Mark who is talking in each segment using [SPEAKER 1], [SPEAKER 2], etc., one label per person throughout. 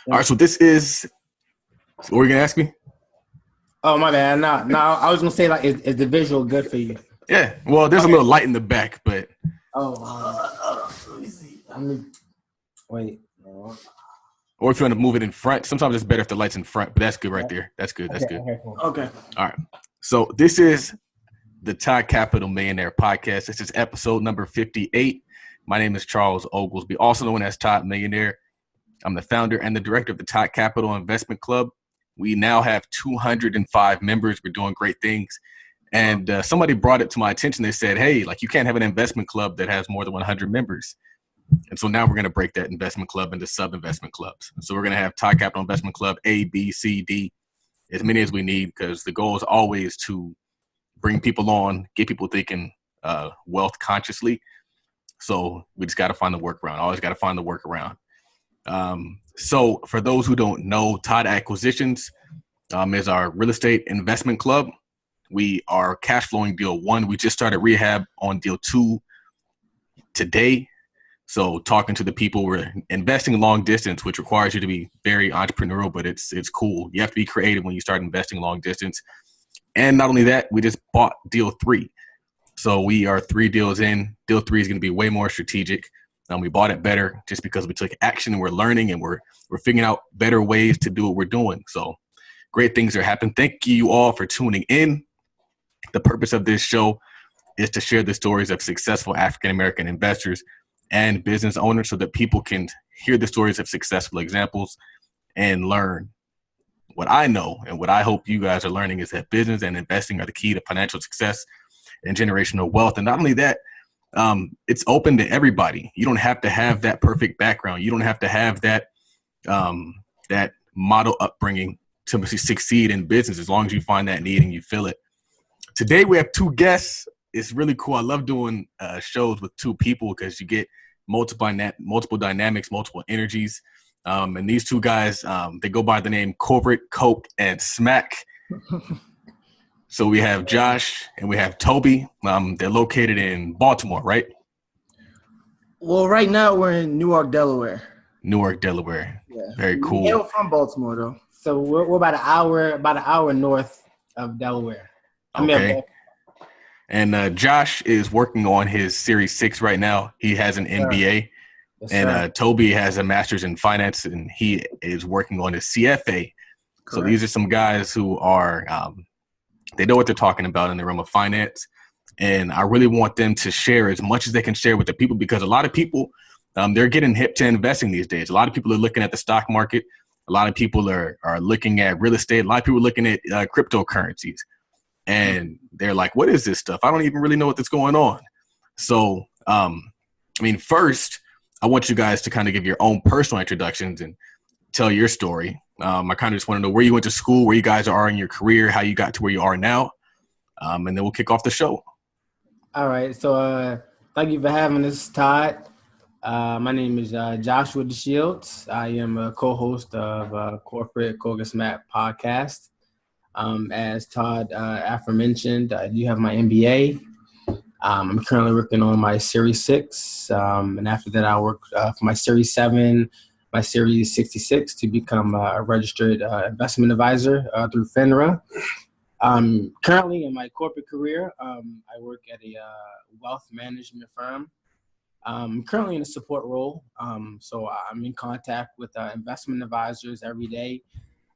[SPEAKER 1] All right, so this is what were you gonna ask me?
[SPEAKER 2] Oh, my bad. No, I was gonna say, like, is the visual good for you?
[SPEAKER 1] Yeah. Well, there's a little light in the back, but
[SPEAKER 2] Let me see. Wait. No.
[SPEAKER 1] or if you want to move it in front, sometimes it's better if the light's in front. But that's good right there. That's good. That's good.
[SPEAKER 2] Okay, cool.
[SPEAKER 1] Okay. All right. So this is the Todd Capital Millionaire Podcast. This is episode number 58. My name is Charles Oglesby, also known as Todd Millionaire. I'm the founder and the director of the Todd Capital Investment Club. We now have 205 members. We're doing great things. And somebody brought it to my attention. They said, hey, like, you can't have an investment club that has more than 100 members. And so now we're going to break that investment club into sub-investment clubs. So we're going to have Todd Capital Investment Club A, B, C, D, as many as we need, because the goal is always to bring people on, get people thinking wealth consciously. So we just got to find the workaround. Always got to find the workaround. So for those who don't know, Todd Acquisitions is our real estate investment club. We are cash flowing deal 1. We just started rehab on deal 2 today. So talking to the people, we're investing long distance, which requires you to be very entrepreneurial, but it's cool. You have to be creative when you start investing long distance. And not only that, we just bought deal 3. So we are 3 deals in. Deal 3 is going to be way more strategic. We bought it better just because we took action and we're learning and we're figuring out better ways to do what we're doing. So great things are happening. Thank you all for tuning in. The purpose of this show is to share the stories of successful African-American investors and business owners so that people can hear the stories of successful examples and learn. What I know and what I hope you guys are learning is that business and investing are the key to financial success and generational wealth. And not only that, it's open to everybody. You don't have to have that perfect background. You don't have to have that that model upbringing to succeed in business, as long as you find that need and you feel it. Today we have 2 guests. It's really cool. I love doing shows with 2 people because you get multiple dynamics, multiple energies. And these 2 guys, they go by the name Corporate, Coke, and Smack. So we have Josh and we have Tobi. They're located in Baltimore, right?
[SPEAKER 2] Well, right now we're in Newark, Delaware.
[SPEAKER 1] Newark, Delaware. Yeah. Very cool.
[SPEAKER 2] Yeah, we're from Baltimore, though. So we're about an hour north of Delaware.
[SPEAKER 1] Okay. And Josh is working on his Series 6 right now. He has an MBA. Yes, and Tobi has a master's in finance, and he is working on his CFA. Correct. So these are some guys who are they know what they're talking about in the realm of finance. And I really want them to share as much as they can share with the people, because a lot of people, they're getting hip to investing these days. A lot of people are looking at the stock market. A lot of people are looking at real estate. A lot of people are looking at cryptocurrencies. And they're like, what is this stuff? I don't even really know what's going on. So, first, I want you guys to kind of give your own personal introductions and tell your story. I kind of just want to know where you went to school, where you guys are in your career, how you got to where you are now. And then we'll kick off the show.
[SPEAKER 2] All right. So thank you for having us, Todd. My name is Joshua DeShields. I am a co-host of Corporate Coke and Smack Podcast. As Todd aforementioned, I do have my MBA. I'm currently working on my Series 6. And after that, I work for my Series 7, my Series 66 to become a registered investment advisor through FINRA. Currently in my corporate career, I work at a wealth management firm. I'm currently in a support role. So I'm in contact with investment advisors every day.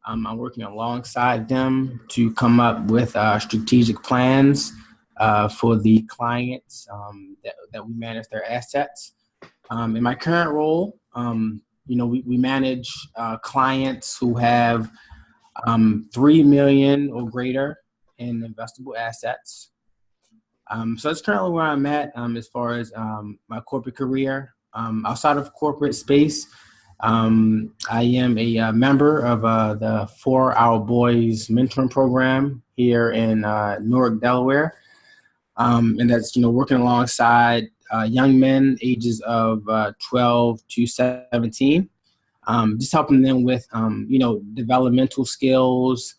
[SPEAKER 2] I'm working alongside them to come up with strategic plans for the clients that we manage their assets. In my current role, we manage clients who have $3 million or greater in investable assets. So that's currently where I'm at as far as my corporate career. Outside of corporate space, I am a member of the 4 Our Boys mentoring program here in Newark, Delaware. And that's, working alongside young men ages of 12 to 17, just helping them with, developmental skills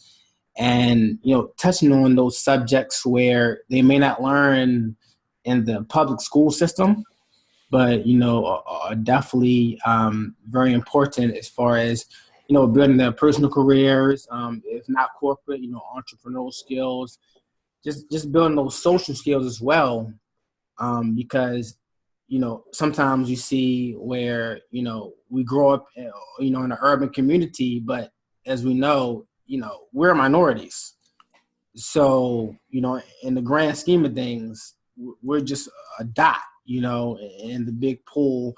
[SPEAKER 2] and, touching on those subjects where they may not learn in the public school system, but, are definitely very important as far as, building their personal careers, if not corporate, entrepreneurial skills, just building those social skills as well. Because, sometimes you see where, we grow up, in an urban community, but as we know, we're minorities. So, in the grand scheme of things, we're just a dot, in the big pool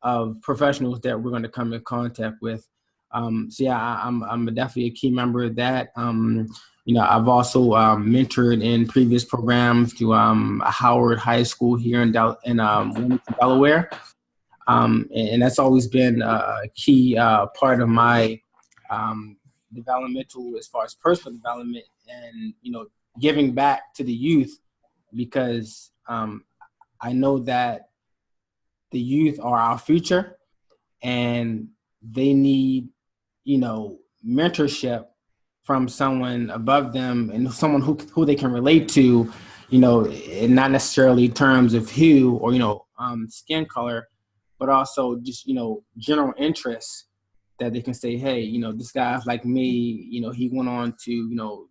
[SPEAKER 2] of professionals that we're going to come in contact with. So yeah, I'm definitely a key member of that. I've also mentored in previous programs to Howard High School here in Wilmington, Delaware. And that's always been a key part of my developmental, as far as personal development, and giving back to the youth, because I know that the youth are our future, and they need mentorship from someone above them, and someone who they can relate to, and not necessarily in terms of hue or skin color, but also just general interests, that they can say, hey, this guy's like me, he went on to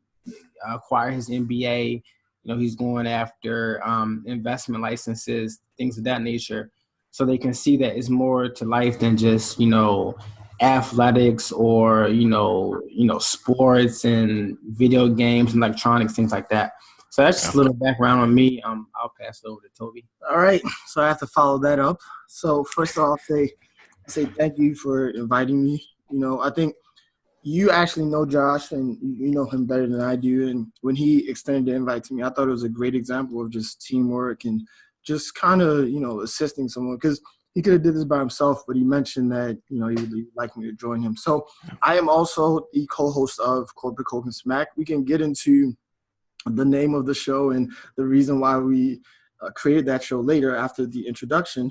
[SPEAKER 2] acquire his MBA, he's going after investment licenses, things of that nature, so they can see that it's more to life than just athletics or sports and video games and electronics, things like that. So that's just a little background on me. I'll pass it over to Toby.
[SPEAKER 3] All right, so I have to follow that up. So first of all, I'll say thank you for inviting me. I think you actually know Josh, and you know him better than I do. And when he extended the invite to me, I thought it was a great example of just teamwork and just kind of assisting someone, because he could have did this by himself, but he mentioned that, he would like me to join him. So I am also the co-host of Corporate Coke and Smack. We can get into the name of the show and the reason why we created that show later after the introduction.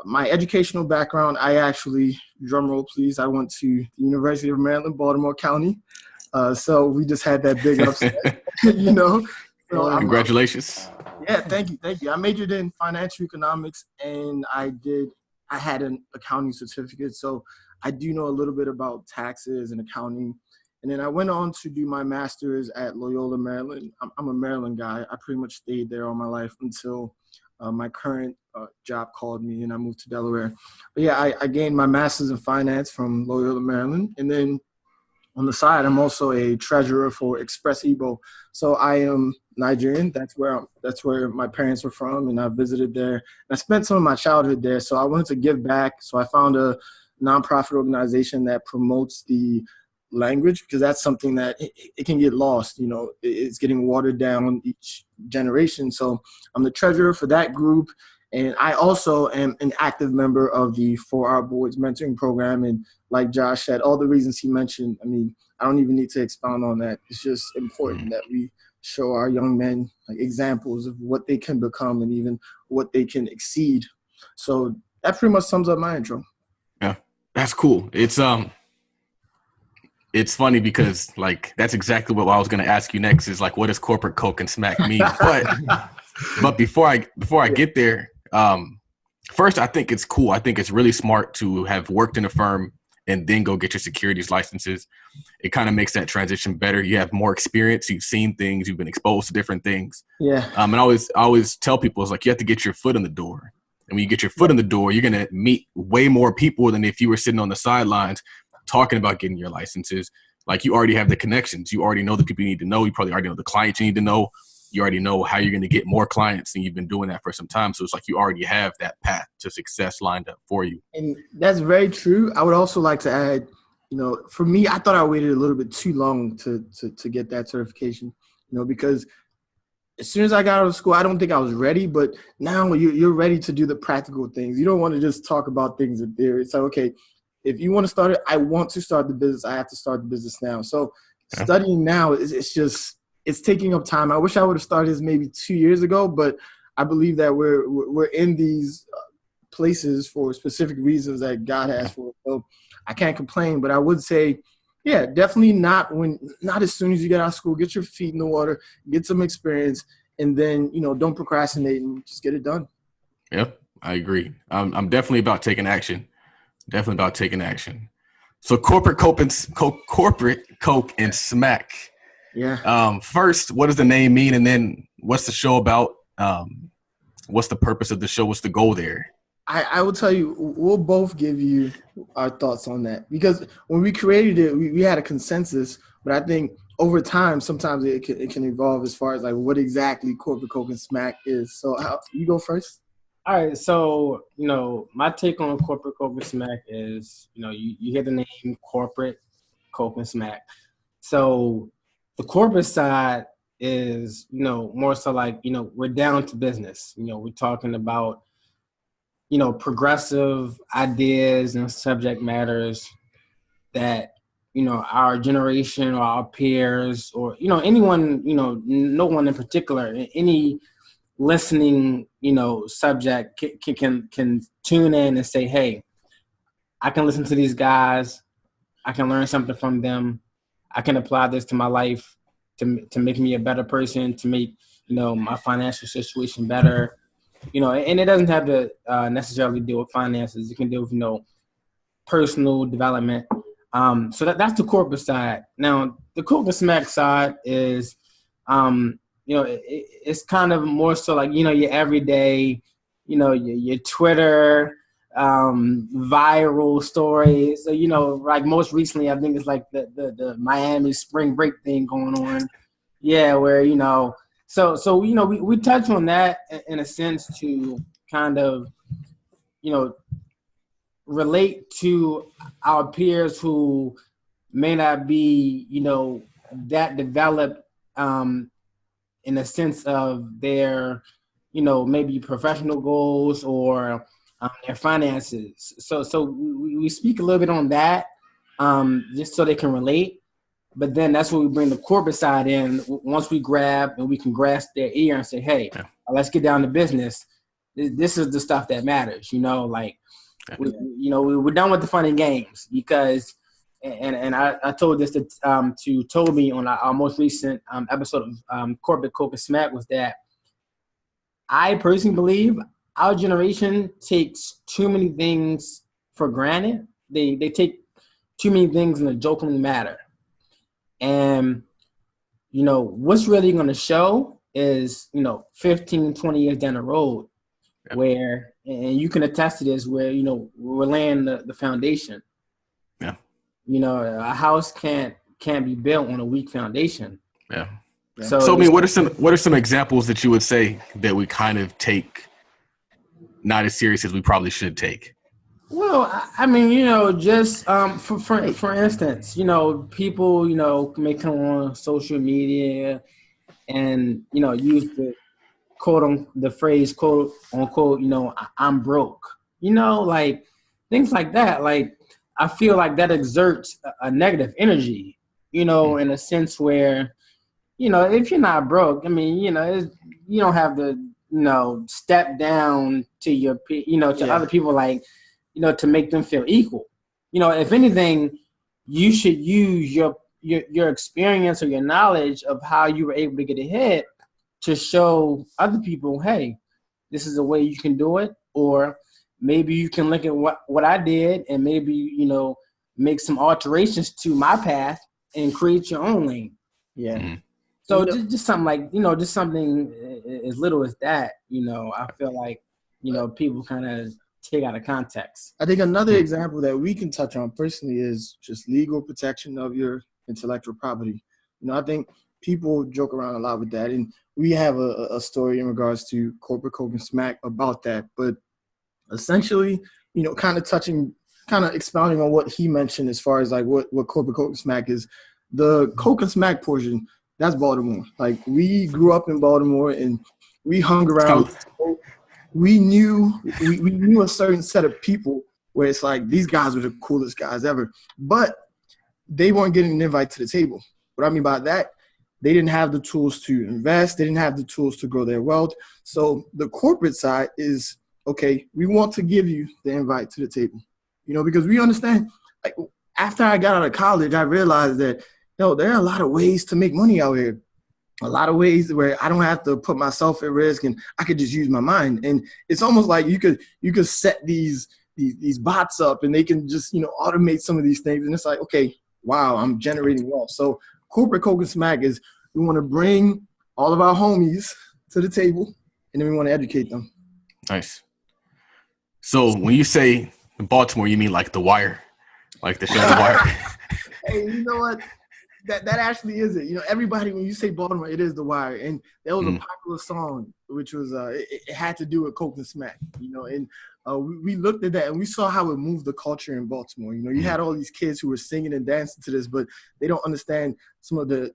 [SPEAKER 3] My educational background, I actually, drum roll please, I went to the University of Maryland, Baltimore County. So we just had that big upset, So
[SPEAKER 1] Congratulations.
[SPEAKER 3] Yeah, thank you. I majored in financial economics, and I had an accounting certificate. So I do know a little bit about taxes and accounting. And then I went on to do my master's at Loyola, Maryland. I'm a Maryland guy. I pretty much stayed there all my life until my current job called me, and I moved to Delaware. But yeah, I gained my master's in finance from Loyola, Maryland. And then on the side, I'm also a treasurer for Express Igbo. So I am Nigerian. That's where my parents were from, and I visited there. And I spent some of my childhood there. So I wanted to give back. So I found a nonprofit organization that promotes the language, because that's something that it can get lost. It's getting watered down each generation. So I'm the treasurer for that group. And I also am an active member of the 4 Hour Boys mentoring program. And like Josh said, all the reasons he mentioned, I don't even need to expound on that. It's just important that we show our young men examples of what they can become and even what they can exceed. So that pretty much sums up my intro.
[SPEAKER 1] Yeah, that's cool. It's funny because that's exactly what I was going to ask you next is what does corporate Coke and Smack mean? But before I get there, first, I think it's cool. I think it's really smart to have worked in a firm and then go get your securities licenses. It kind of makes that transition better. You have more experience. You've seen things. You've been exposed to different things.
[SPEAKER 3] Yeah.
[SPEAKER 1] And I always tell people, it's you have to get your foot in the door. And when you get your foot in the door, you're going to meet way more people than if you were sitting on the sidelines talking about getting your licenses. You already have the connections. You already know the people you need to know. You probably already know the clients you need to know. You already know how you're going to get more clients, and you've been doing that for some time. So it's you already have that path to success lined up for you.
[SPEAKER 3] And that's very true. I would also like to add, for me, I thought I waited a little bit too long to get that certification, because as soon as I got out of school, I don't think I was ready, but now you're ready to do the practical things. You don't want to just talk about things in theory. It's okay, if you want to start it, I want to start the business. I have to start the business now. So studying now, it's taking up time. I wish I would have started this maybe 2 years ago, but I believe that we're in these places for specific reasons that God has for us. So I can't complain, but I would say, yeah, definitely not as soon as you get out of school. Get your feet in the water, get some experience, and then don't procrastinate and just get it done.
[SPEAKER 1] Yep, I agree. I'm definitely about taking action. So corporate Coke and smack.
[SPEAKER 3] Yeah.
[SPEAKER 1] First, what does the name mean, and then what's the show about? What's the purpose of the show? What's the goal there?
[SPEAKER 3] I will tell you, we'll both give you our thoughts on that, because when we created it, we had a consensus, but I think over time, sometimes it can evolve as far as like what exactly corporate Coke and smack is. So you go first.
[SPEAKER 2] All right, so, my take on corporate Coke and smack is, you hear the name corporate Coke and smack. So the corporate side is, more so like, we're down to business. We're talking about, progressive ideas and subject matters that, our generation or our peers or, anyone, no one in particular, any listening, subject can tune in and say, hey, I can listen to these guys. I can learn something from them. I can apply this to my life to make me a better person, to make, my financial situation better, and it doesn't have to necessarily deal with finances. It can deal with, personal development. So that's the corporate side. Now, the Coke and smack side is, it's kind of more so like, your everyday, your Twitter viral stories. So, like most recently, I think it's like the Miami spring break thing going on. Yeah, where, so we touch on that in a sense to kind of, relate to our peers who may not be, that developed in a sense of their, maybe professional goals or their finances. So we speak a little bit on that just so they can relate. But then that's where we bring the corporate side in. Once we grab and we can grasp their ear and say, hey, let's get down to business. This is the stuff that matters, we're done with the fun and games because and I told this to Tobi on our most recent episode of Corporate Coke and Smack, was that I personally believe our generation takes too many things for granted. They take too many things in a jokingly matter. And, what's really going to show is, 15, 20 years down the road where, and you can attest to this, where, we're laying the foundation.
[SPEAKER 1] Yeah.
[SPEAKER 2] A house can't be built on a weak foundation.
[SPEAKER 1] Yeah. So I mean, what are some examples that you would say that we kind of take not as serious as we probably should take?
[SPEAKER 2] Well, I mean, just for instance, people, may come on social media and, use the phrase, quote unquote, I'm broke, like things like that. Like, I feel like that exerts a negative energy, in a sense where, if you're not broke, I mean, you don't have to, step down to your, other people, like, to make them feel equal. If anything, you should use your experience or your knowledge of how you were able to get ahead to show other people, hey, this is a way you can do it. Or maybe you can look at what I did and maybe, make some alterations to my path and create your own lane.
[SPEAKER 3] Yeah.
[SPEAKER 1] Mm-hmm.
[SPEAKER 2] So just something like, just something as little as that, I feel like, people kind of take out of context.
[SPEAKER 3] I think another example that we can touch on personally is just legal protection of your intellectual property. I think people joke around a lot with that, and we have a story in regards to corporate Coke and Smack about that. But essentially, kind of expounding on what he mentioned as far as like what corporate Coke and Smack is, the Coke and Smack portion, that's Baltimore. Like, we grew up in Baltimore and we hung around. We knew a certain set of people where it's like these guys were the coolest guys ever, but they weren't getting an invite to the table. What I mean by that, they didn't have the tools to invest. They didn't have the tools to grow their wealth. So the corporate side is, okay, we want to give you the invite to the table, because we understand. Like, after I got out of college, I realized that, there are a lot of ways to make money out here. A lot of ways where I don't have to put myself at risk and I could just use my mind. And it's almost like you could set these these bots up, and they can just, automate some of these things. And it's like, okay, wow, I'm generating wealth. So corporate Coke and Smack is, we want to bring all of our homies to the table, and then we want to educate them.
[SPEAKER 1] Nice. So when you say Baltimore, you mean like The Wire, like the show The Wire?
[SPEAKER 3] Hey, you know what? That actually is it. Everybody, when you say Baltimore, it is The Wire. And that was a popular song, which was, it had to do with Coke and Smack, and we looked at that and we saw how it moved the culture in Baltimore. You had all these kids who were singing and dancing to this, but they don't understand some of the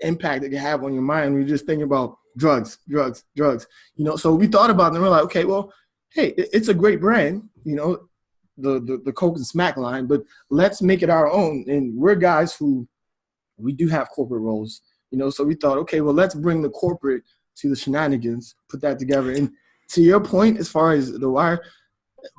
[SPEAKER 3] impact it can have on your mind. We're just thinking about drugs. So we thought about it and we're like, okay, well, hey, it's a great brand, the Coke and Smack line, but let's make it our own. And we're guys who, we do have corporate roles, so we thought, okay, well, let's bring the corporate to the shenanigans, put that together. And to your point, as far as The Wire,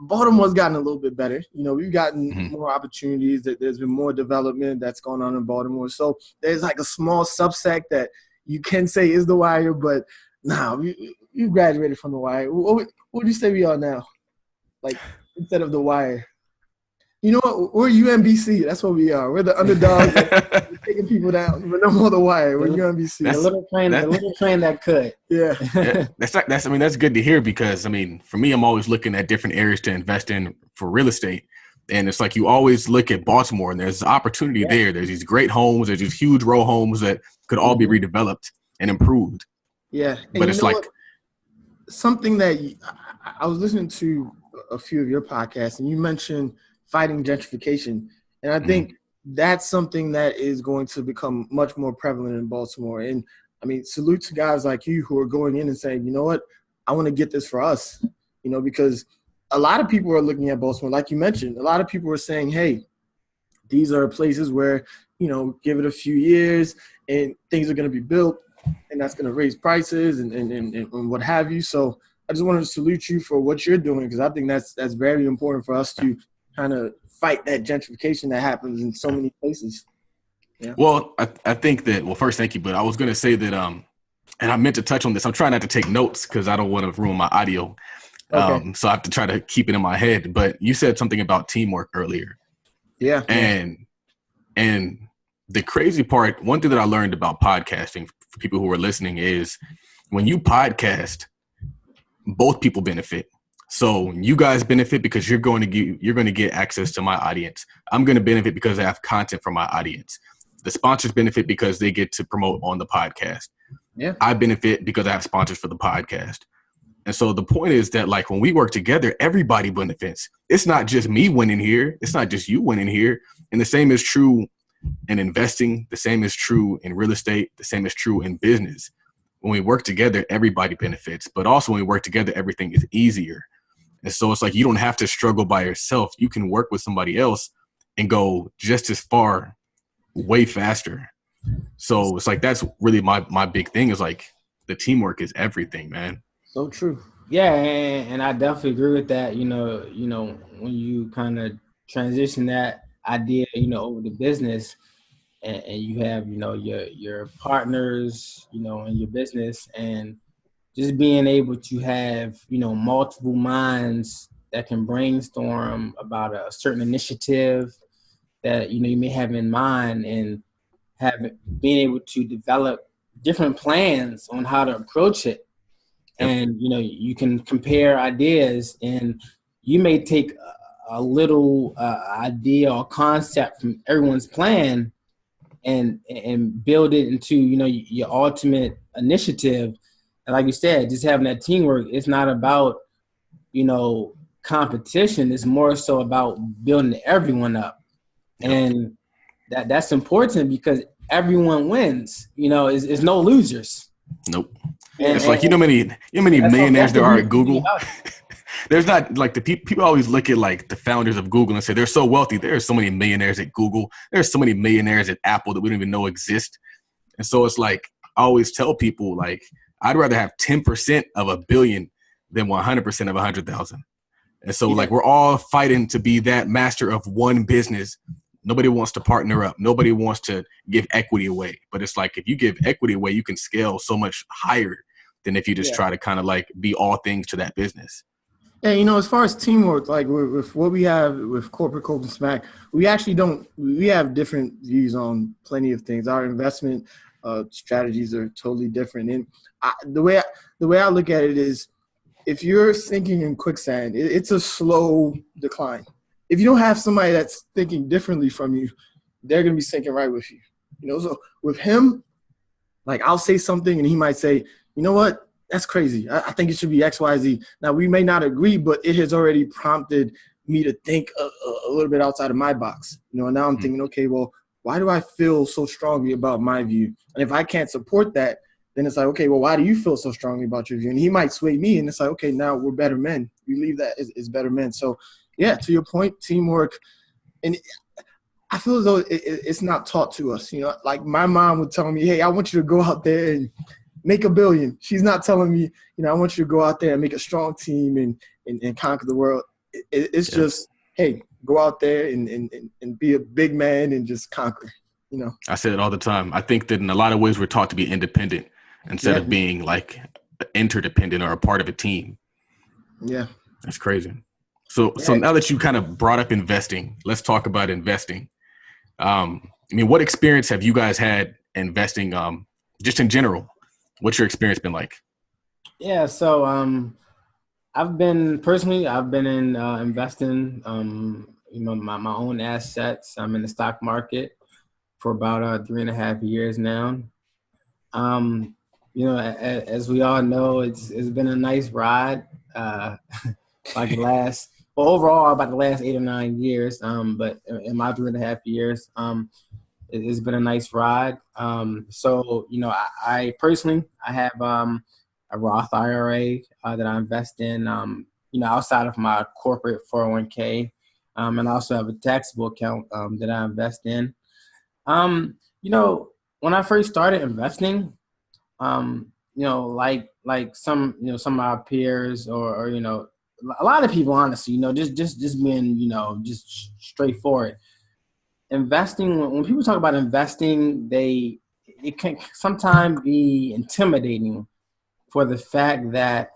[SPEAKER 3] Baltimore's gotten a little bit better. We've gotten more opportunities. There's been more development that's going on in Baltimore. So there's like a small subsect that you can say is The Wire, but you graduated from The Wire. What would you say we are now? Like, instead of The Wire. You know what? We're UMBC. That's what we are. We're the underdogs. We're taking people down. We're no more The Wire. We're UMBC.
[SPEAKER 2] The little train that could.
[SPEAKER 3] Yeah.
[SPEAKER 1] That's good to hear, because for me, I'm always looking at different areas to invest in for real estate. And it's like you always look at Baltimore and there's opportunity there. There's these great homes. There's these huge row homes that could all be redeveloped and improved.
[SPEAKER 3] Yeah. And
[SPEAKER 1] but it's like
[SPEAKER 3] something that I was listening to a few of your podcasts, and you mentioned fighting gentrification. And I think that's something that is going to become much more prevalent in Baltimore. And salute to guys like you who are going in and saying, you know what, I want to get this for us, because a lot of people are looking at Baltimore, like you mentioned. A lot of people are saying, hey, these are places where, give it a few years and things are going to be built, and that's going to raise prices and what have you. So I just wanted to salute you for what you're doing, because I think that's very important for us to kind of fight that gentrification that happens in so many places. Yeah.
[SPEAKER 1] Well, I think that, first, thank you. But I was going to say that, and I meant to touch on this. I'm trying not to take notes because I don't want to ruin my audio.
[SPEAKER 3] Okay.
[SPEAKER 1] So I have to try to keep it in my head. But you said something about teamwork earlier.
[SPEAKER 3] Yeah.
[SPEAKER 1] And the crazy part, one thing that I learned about podcasting for people who are listening is when you podcast, both people benefit. So you guys benefit because you're going to get access to my audience. I'm going to benefit because I have content for my audience. The sponsors benefit because they get to promote on the podcast.
[SPEAKER 3] Yeah.
[SPEAKER 1] I benefit because I have sponsors for the podcast. And so the point is that, like, when we work together, everybody benefits. It's not just me winning here. It's not just you winning here. And the same is true in investing. The same is true in real estate. The same is true in business. When we work together, everybody benefits. But also when we work together, everything is easier. And so it's like you don't have to struggle by yourself. You can work with somebody else and go just as far, way faster. So it's like that's really my big thing is like the teamwork is everything, man.
[SPEAKER 3] So true.
[SPEAKER 2] Yeah, and I definitely agree with that. When you kind of transition that idea, over to business, and you have, your partners, in your business, and just being able to have, multiple minds that can brainstorm about a certain initiative that, you may have in mind, and being able to develop different plans on how to approach it. And, you can compare ideas, and you may take a little idea or concept from everyone's plan and build it into, your ultimate initiative. And like you said, just having that teamwork, it's not about, competition. It's more so about building everyone up. And that's important because everyone wins. It's no losers.
[SPEAKER 1] Nope. It's like, how many millionaires there are at Google? There's not like the people always look at like the founders of Google and say they're so wealthy. There are so many millionaires at Google. There's so many millionaires at Apple that we don't even know exist. And so it's like, I always tell people, like, I'd rather have 10% of $1 billion than 100% of 100,000. And so like, we're all fighting to be that master of one business. Nobody wants to partner up. Nobody wants to give equity away. But it's like, if you give equity away, you can scale so much higher than if you just try to kind of like be all things to that business.
[SPEAKER 3] Yeah, as far as teamwork, like with what we have with corporate Coke and Smack, we actually don't. We have different views on plenty of things. Our investment strategies are totally different, and the way I look at it is, if you're sinking in quicksand, it's a slow decline. If you don't have somebody that's thinking differently from you, they're gonna be sinking right with you. So with him, like I'll say something and he might say, you know what? That's crazy. I think it should be X, Y, Z. Now, we may not agree, but it has already prompted me to think a little bit outside of my box. And now I'm thinking, okay, well, why do I feel so strongly about my view? And if I can't support that, then it's like, okay, well, why do you feel so strongly about your view? And he might sway me, and it's like, okay, now we're better men. We leave that as better men. So, yeah, to your point, teamwork. And I feel as though it's not taught to us. Like my mom would tell me, hey, I want you to go out there and make $1 billion. She's not telling me, I want you to go out there and make a strong team and conquer the world. It's just, hey, go out there and be a big man and just conquer,
[SPEAKER 1] I say it all the time. I think that in a lot of ways we're taught to be independent instead of being like interdependent or a part of a team.
[SPEAKER 3] Yeah.
[SPEAKER 1] That's crazy. So now that you kind of brought up investing, let's talk about investing. What experience have you guys had investing just in general? What's your experience been like?
[SPEAKER 2] Yeah, so I've been in investing, my own assets. I'm in the stock market for about 3.5 years now. As we all know, it's been a nice ride. Overall about the last 8 or 9 years. But in my 3.5 years, it's been a nice ride. I personally have a Roth IRA that I invest in, outside of my corporate 401k. And I also have a taxable account that I invest in. When I first started investing, like some of our peers or a lot of people, honestly, just being, just straightforward. Investing, when people talk about investing, it can sometimes be intimidating for the fact that,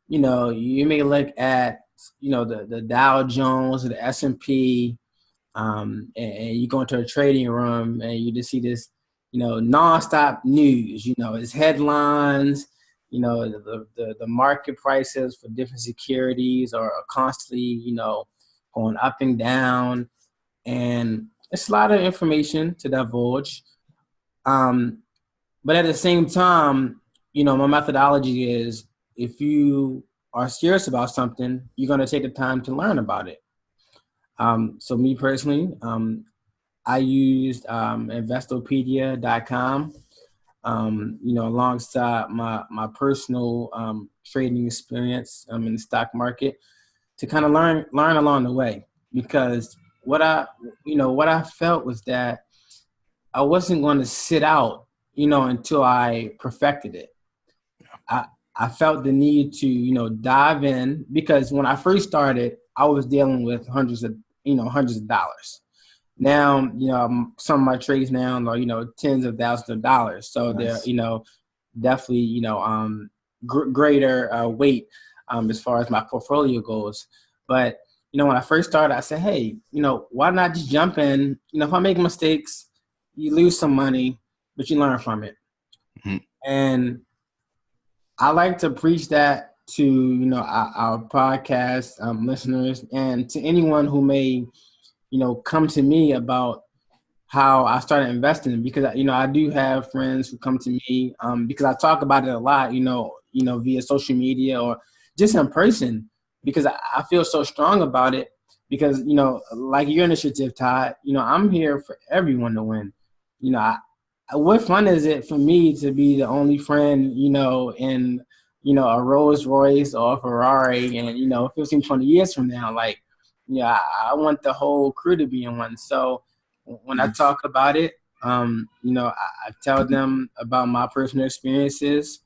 [SPEAKER 2] you may look at, the Dow Jones or the S&P, and you go into a trading room and you just see this, nonstop news, it's headlines, the market prices for different securities are constantly, going up and down, and it's a lot of information to divulge. But at the same time, my methodology is, if you are serious about something, you're going to take the time to learn about it. So me personally, I used Investopedia.com, alongside my personal trading experience in the stock market, to kind of learn along the way. Because what I felt was that I wasn't going to sit out, until I perfected it. I felt the need to, dive in, because when I first started, I was dealing with hundreds of dollars. Now, some of my trades now are, tens of thousands of dollars. So nice. They're, definitely, greater weight as far as my portfolio goes. But, when I first started, I said, hey, why not just jump in? If I make mistakes, you lose some money, but you learn from it. Mm-hmm. And I like to preach that to, our podcast listeners, and to anyone who may, come to me about how I started investing, because, I do have friends who come to me because I talk about it a lot, via social media or just in person, because I feel so strong about it, because, like your initiative, Todd, I'm here for everyone to win. What fun is it for me to be the only friend, in, a Rolls Royce or a Ferrari, and, 15, 20 years from now, like, I want the whole crew to be in one. So when I talk about it, I tell them about my personal experiences.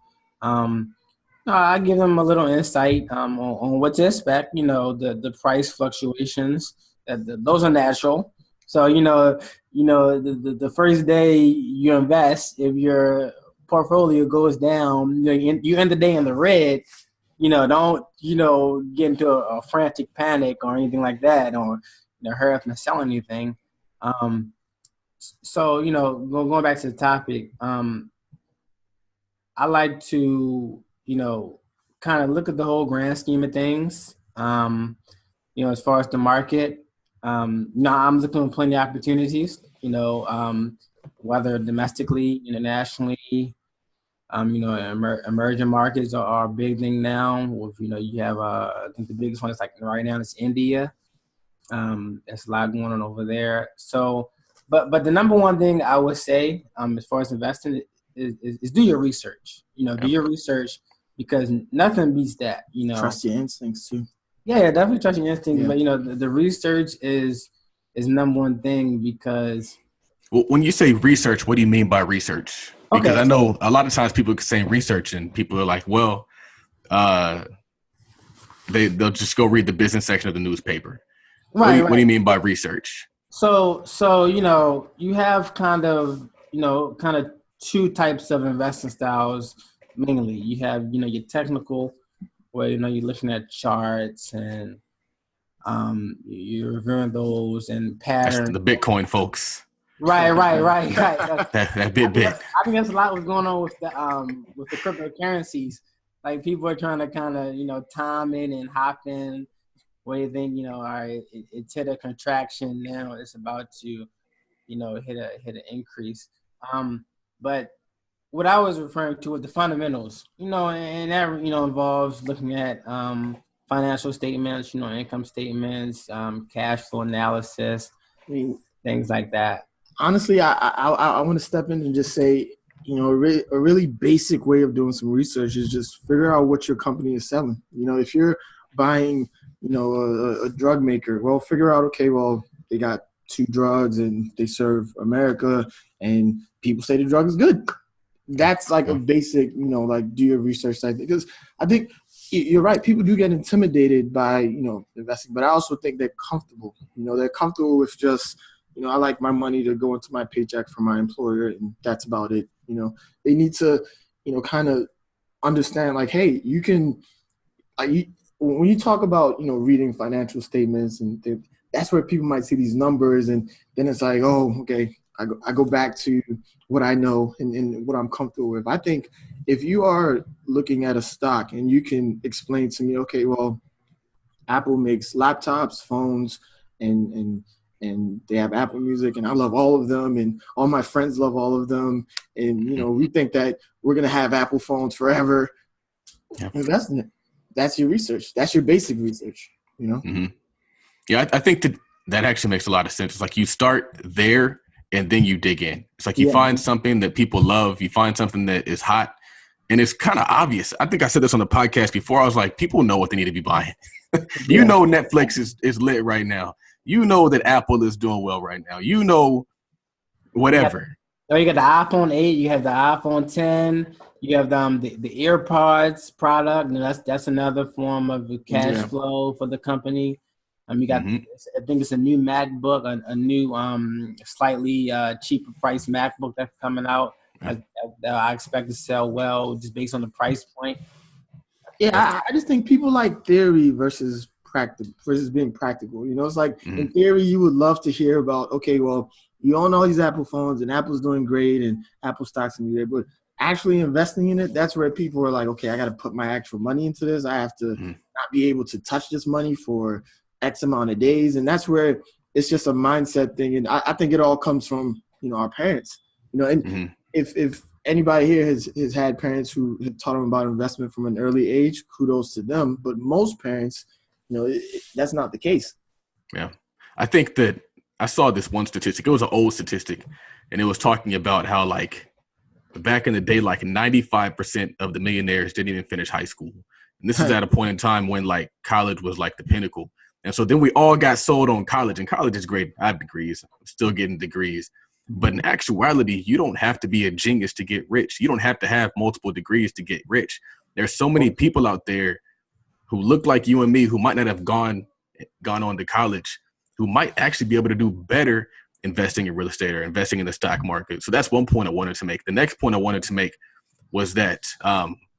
[SPEAKER 2] I give them a little insight on what to expect, the price fluctuations, those are natural. So, the first day you invest, if your portfolio goes down, you end the day in the red, don't, get into a frantic panic or anything like that, or hurry up and sell anything. So, going back to the topic, I like to, kind of look at the whole grand scheme of things. As far as the market, I'm looking at plenty of opportunities, whether domestically, internationally. Emerging markets are a big thing now. With, you have, I think the biggest one is like right now is India. There's a lot going on over there. So, but the number one thing I would say, as far as investing is do your research. Do your research, because nothing beats that.
[SPEAKER 3] Trust your instincts too.
[SPEAKER 2] Yeah, definitely trust your instincts. Yeah. But the research is number one thing, because.
[SPEAKER 1] Well, when you say research, what do you mean by research? Because I know a lot of times people say research and people are like, well, they'll just go read the business section of the newspaper. Right. What do you mean by research?
[SPEAKER 2] So you have kind of two types of investing styles mainly. You have, your technical, where, you're looking at charts and you're reviewing those and patterns.
[SPEAKER 1] That's the Bitcoin folks.
[SPEAKER 2] Right.
[SPEAKER 1] that bit.
[SPEAKER 2] I think that's a lot what's going on with the cryptocurrencies. Like, people are trying to kind of, time in and hop in, where you think, all right, it's hit a contraction, now it's about to, hit an increase. But what I was referring to was the fundamentals, and that, involves looking at financial statements, income statements, cash flow analysis, things like that.
[SPEAKER 3] Honestly, I want to step in and just say, a really basic way of doing some research is just figure out what your company is selling. If you're buying, a drug maker, well, figure out, okay, well, they got 2 drugs and they serve America and people say the drug is good. That's like a basic, do your research side. Because I think you're right. People do get intimidated by, investing, but I also think they're comfortable. They're comfortable with just, I like my money to go into my paycheck from my employer, and that's about it. They need to, kind of understand, like, hey, you can, when you talk about, reading financial statements, and that's where people might see these numbers, and then it's like, oh, okay, I go back to what I know and what I'm comfortable with. I think if you are looking at a stock and you can explain to me, okay, well, Apple makes laptops, phones, and they have Apple Music, and I love all of them, and all my friends love all of them, and we think that we're gonna have Apple phones forever. Invest in it. That's your research. That's your basic research.
[SPEAKER 1] Mm-hmm. Yeah, I think that actually makes a lot of sense. It's like you start there and then you dig in. It's like you find something that people love. You find something that is hot, and it's kind of obvious. I think I said this on the podcast before. I was like, people know what they need to be buying. Netflix is lit right now. That Apple is doing well right now. Whatever.
[SPEAKER 2] You got the iPhone 8. You have the iPhone 10. You have the AirPods product. That's another form of cash flow for the company. You got, I think it's a new MacBook, a new slightly cheaper price MacBook that's coming out. I expect to sell well just based on the price point.
[SPEAKER 3] Yeah, I just think people like theory versus being practical. It's like in theory, you would love to hear about, okay, well, you own all these Apple phones and Apple's doing great and Apple stocks and great, but actually investing in it, that's where people are like, okay, I got to put my actual money into this. I have to not be able to touch this money for X amount of days. And that's where it's just a mindset thing. And I think it all comes from, our parents, and if anybody here has had parents who have taught them about investment from an early age, kudos to them. But most parents, that's not the case.
[SPEAKER 1] Yeah. I think that I saw this one statistic. It was an old statistic, and it was talking about how, like, back in the day, like 95% of the millionaires didn't even finish high school. And this is at a point in time when, like, college was like the pinnacle. And so then we all got sold on college, and college is great. I have degrees. I'm still getting degrees. But in actuality, you don't have to be a genius to get rich. You don't have to have multiple degrees to get rich. There's so many people out there who look like you and me, who might not have gone on to college, who might actually be able to do better investing in real estate or investing in the stock market. So that's one point I wanted to make. The next point I wanted to make was that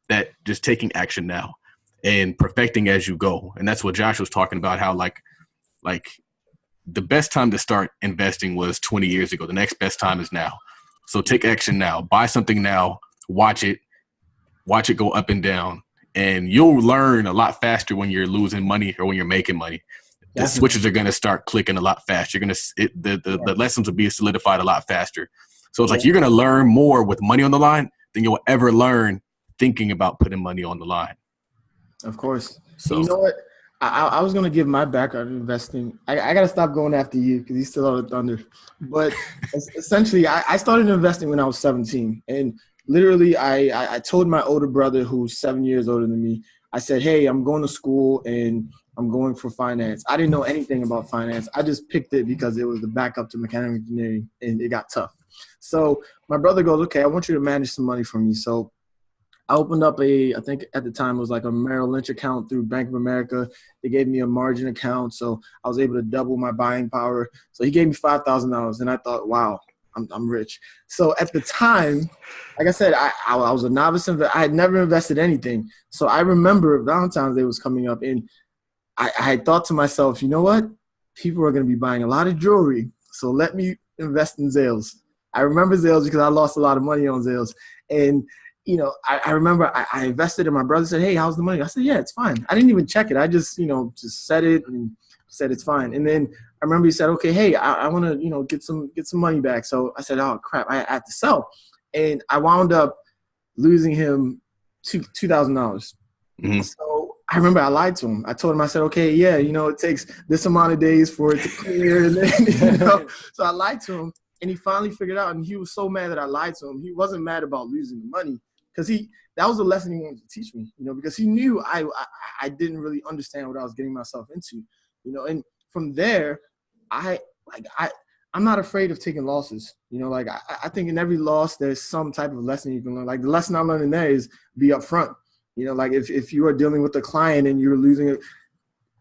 [SPEAKER 1] that just taking action now. and perfecting as you go. And that's what Josh was talking about, how like the best time to start investing was 20 years ago. The next best time is now. So take action now. Buy something now. Watch it go up and down. And you'll learn a lot faster when you're losing money or when you're making money. The switches are going to start clicking a lot faster. The lessons will be solidified a lot faster. So it's like you're going to learn more with money on the line than you'll ever learn thinking about putting money on the line.
[SPEAKER 3] Of course.
[SPEAKER 1] So
[SPEAKER 3] you know what? I was going to give my background in investing. I got to stop going after you because he's still on the thunder. But essentially, I started investing when I was 17. And literally, I told my older brother, who's 7 years older than me, I said, hey, I'm going to school and I'm going for finance. I didn't know anything about finance. I just picked it because it was the backup to mechanical engineering, and it got tough. So my brother goes, okay, I want you to manage some money for me. So I opened up I think at the time it was like a Merrill Lynch account through Bank of America. They gave me a margin account, so I was able to double my buying power. So he gave me $5,000, and I thought, wow, I'm rich. So at the time, like I said, I was a novice investor. I had never invested anything. So I remember Valentine's Day was coming up, and I had thought to myself, you know what? People are going to be buying a lot of jewelry, so let me invest in Zales. I remember Zales because I lost a lot of money on Zales. And I remember I invested, and my brother said, hey, how's the money? I said, yeah, it's fine. I didn't even check it. I just set it and said it's fine. And then I remember he said, okay, hey, I want to, get some money back. So I said, oh, crap, I have to sell. And I wound up losing him $2,000.
[SPEAKER 1] Mm-hmm.
[SPEAKER 3] So I remember I lied to him. I told him, I said, okay, yeah, it takes this amount of days for it to clear. And then, so I lied to him, and he finally figured out, and he was so mad that I lied to him. He wasn't mad about losing the money. Because that was a lesson he wanted to teach me, because he knew I didn't really understand what I was getting myself into, and from there, I'm not afraid of taking losses, I think in every loss, there's some type of lesson you can learn. Like the lesson I learned in there is be upfront, if you are dealing with a client and you're losing it,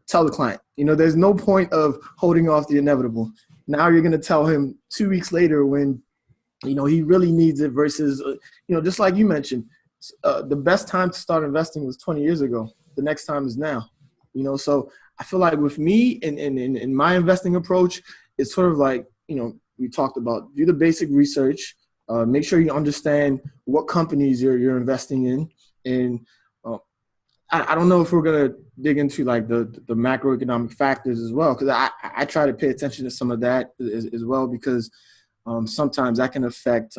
[SPEAKER 3] tell the client, there's no point of holding off the inevitable. Now you're going to tell him 2 weeks later when he really needs it versus, just like you mentioned, the best time to start investing was 20 years ago. The next time is now, so I feel like with me in my investing approach, it's sort of like, we talked about, do the basic research, make sure you understand what companies you're investing in. And I don't know if we're going to dig into like the macroeconomic factors as well, because I try to pay attention to some of that as well, because sometimes that can affect,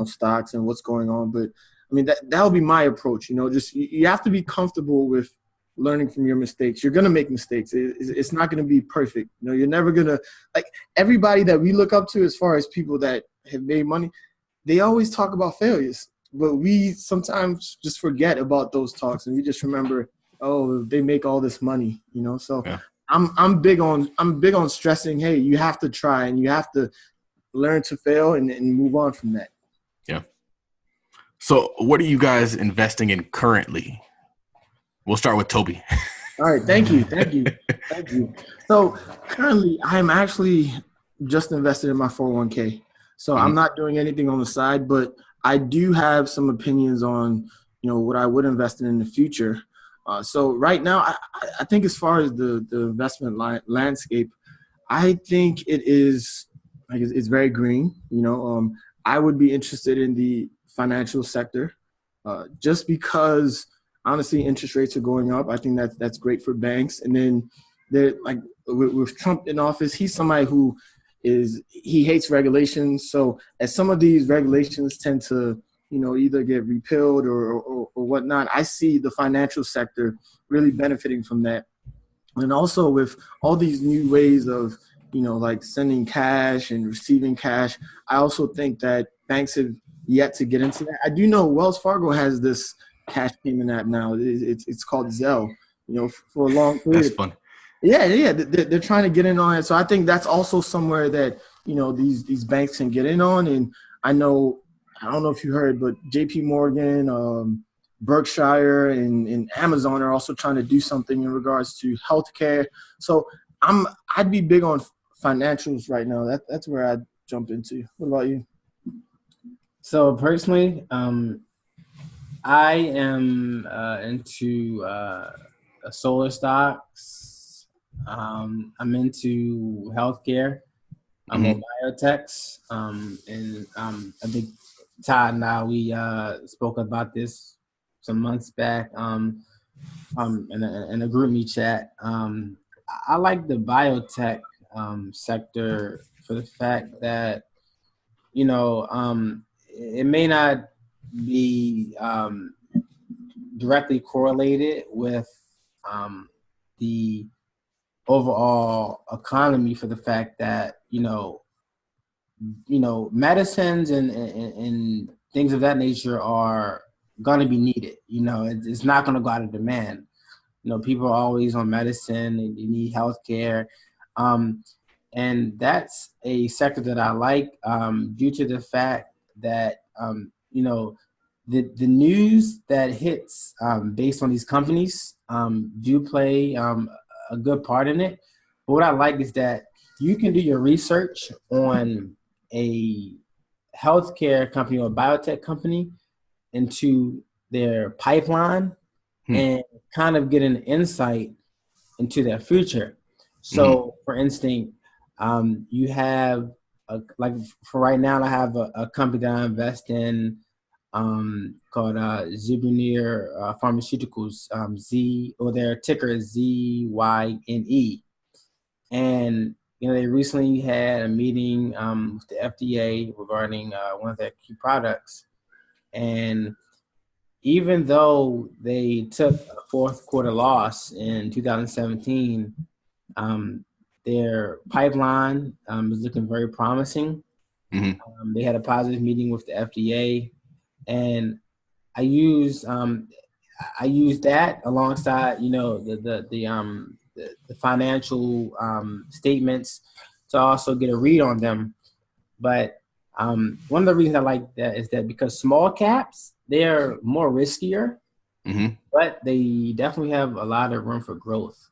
[SPEAKER 3] stocks and what's going on. But I mean, that'll be my approach, just you have to be comfortable with learning from your mistakes. You're going to make mistakes. It's not going to be perfect. You're never going to, like everybody that we look up to as far as people that have made money, they always talk about failures, but we sometimes just forget about those talks and we just remember, oh, they make all this money, so yeah. I'm big on stressing, hey, you have to try and you have to learn to fail and move on from that.
[SPEAKER 1] Yeah. So what are you guys investing in currently? We'll start with Tobi.
[SPEAKER 3] All right. Thank you. So currently I'm actually just invested in my 401k. So I'm not doing anything on the side, but I do have some opinions on, what I would invest in the future. So right now, I think as far as the investment landscape, I think it is like it's very green. I would be interested in the financial sector, just because honestly interest rates are going up. I think that's great for banks. And then like with Trump in office, he's somebody who he hates regulations. So as some of these regulations tend to either get repealed or whatnot, I see the financial sector really benefiting from that. And also with all these new ways of, like sending cash and receiving cash, I also think that banks have yet to get into that. I do know Wells Fargo has this cash payment app now. It's called Zelle, for a long period.
[SPEAKER 1] That's fun.
[SPEAKER 3] Yeah. They're trying to get in on it. So I think that's also somewhere that, these banks can get in on. And I don't know if you heard, but JP Morgan, Berkshire and Amazon are also trying to do something in regards to healthcare. So I'd be big on financials right now. That's where I'd jump into. What about you?
[SPEAKER 2] So personally, I am into solar stocks. I'm into healthcare. I'm on biotechs. And I think Todd and I, we spoke about this some months back in a group me chat. I like the biotech sector for the fact that, it may not be directly correlated with the overall economy for the fact that, medicines and things of that nature are going to be needed. It's not going to go out of demand. People are always on medicine and you need healthcare. And that's a sector that I like due to the fact that, the news that hits based on these companies do play a good part in it. But what I like is that you can do your research on a healthcare company or biotech company into their pipeline and kind of get an insight into their future. So, for instance, you have, for right now, I have a company that I invest in called Zyberneer Pharmaceuticals, their ticker is ZYNE. And, they recently had a meeting with the FDA regarding one of their key products. And even though they took a fourth quarter loss in 2017, their pipeline is looking very promising. They had a positive meeting with the FDA, and I use that alongside the financial statements to also get a read on them. But one of the reasons I like that is that because small caps, they're more riskier, but they definitely have a lot of room for growth.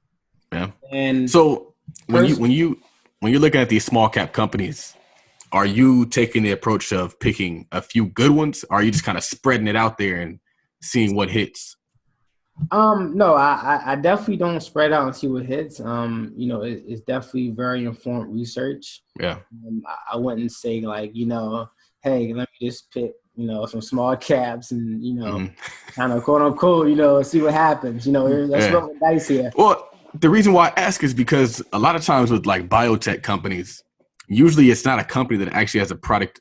[SPEAKER 1] Yeah.
[SPEAKER 2] And
[SPEAKER 1] so when you're looking at these small cap companies, are you taking the approach of picking a few good ones, or are you just kind of spreading it out there and seeing what hits?
[SPEAKER 2] No, I definitely don't spread out and see what hits. It's definitely very informed research.
[SPEAKER 1] Yeah.
[SPEAKER 2] I wouldn't say hey, let me just pick, some small caps and, kind of quote unquote, see what happens. Let's roll the dice here.
[SPEAKER 1] Well, the reason why I ask is because a lot of times with like biotech companies, usually it's not a company that actually has a product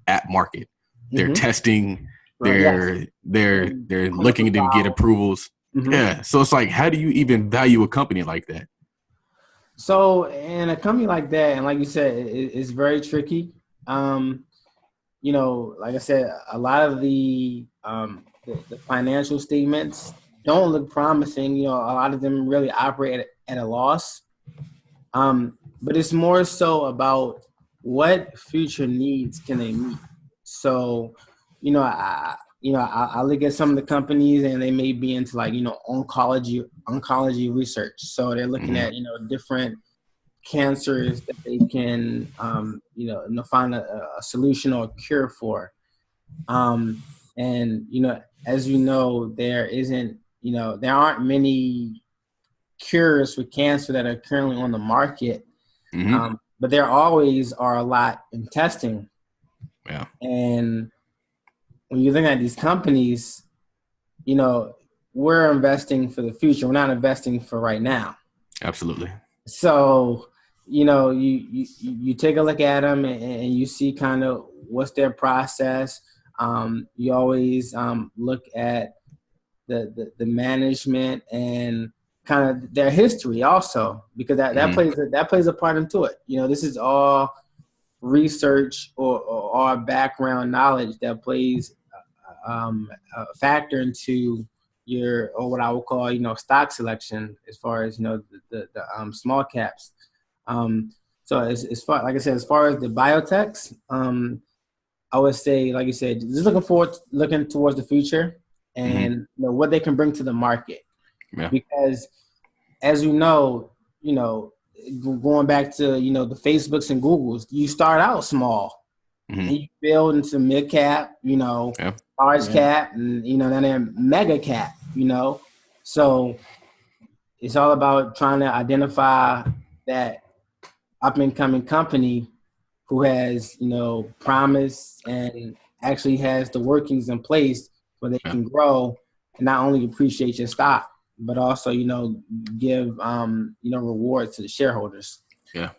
[SPEAKER 1] at market. They're testing, they're looking to get approvals. Yeah. So it's like, how do you even value a company like that?
[SPEAKER 2] So in a company like that, and like you said, it's very tricky. Like I said, a lot of the financial statements don't look promising. A lot of them really operate at a loss. But it's more so about what future needs can they meet. So, I look at some of the companies and they may be into oncology research. So they're looking at, different cancers that they can, find a solution or a cure for. And, as there aren't many cures for cancer that are currently on the market. But there always are a lot in testing.
[SPEAKER 1] Yeah.
[SPEAKER 2] And when you look at these companies, we're investing for the future. We're not investing for right now.
[SPEAKER 1] Absolutely.
[SPEAKER 2] So, you take a look at them and you see kind of what's their process. You always look at the management and kind of their history also, because that plays a part into it. This is all research or background knowledge that plays a factor into or what I would call, stock selection as far as, the small caps. So as far, like I said, as far as the biotechs, I would say, like you said, just looking towards the future and what they can bring to the market.
[SPEAKER 1] Yeah.
[SPEAKER 2] Because as going back to, the Facebooks and Googles, you start out small and you build into mid cap, large cap, and then they're mega cap. So it's all about trying to identify that up and coming company who has promise and actually has the workings in place where they can grow and not only appreciate your stock, but also give rewards to the shareholders.
[SPEAKER 3] Yeah,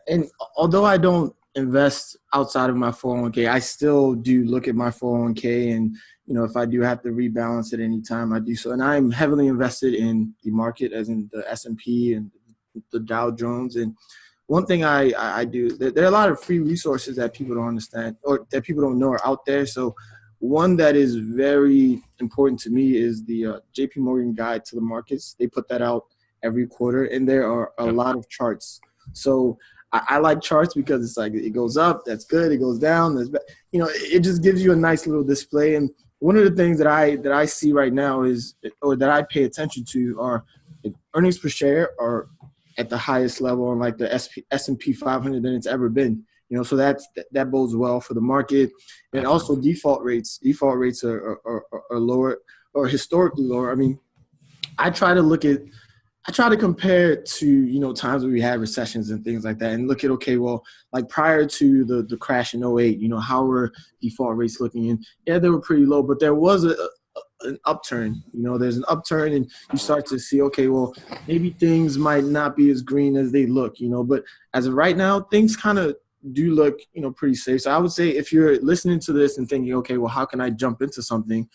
[SPEAKER 3] and although I don't invest outside of my 401k, I still do look at my 401k, and if I do have to rebalance at any time, I do so. And I'm heavily invested in the market, as in the S&P and the Dow Jones. And one thing I do, there are a lot of free resources that people don't understand or that people don't know are out there. So one that is very important to me is the JP Morgan Guide to the Markets. They put that out every quarter, and there are a lot of charts. So I like charts because it's like it goes up, that's good. It goes down, it just gives you a nice little display. And one of the things that I see right now or that I pay attention to are earnings per share are at the highest level on like the S&P 500 than it's ever been. So that bodes well for the market. And also default rates. Default rates are lower or historically lower. I mean, I try to compare it to, times when we had recessions and things like that and look at, okay, well, like prior to the crash in '08, how were default rates looking? And yeah, they were pretty low, but there was an upturn. There's an upturn and you start to see, okay, well, maybe things might not be as green as they look, but as of right now, things kind of do look, pretty safe. So I would say if you're listening to this and thinking, okay, well, how can I jump into something?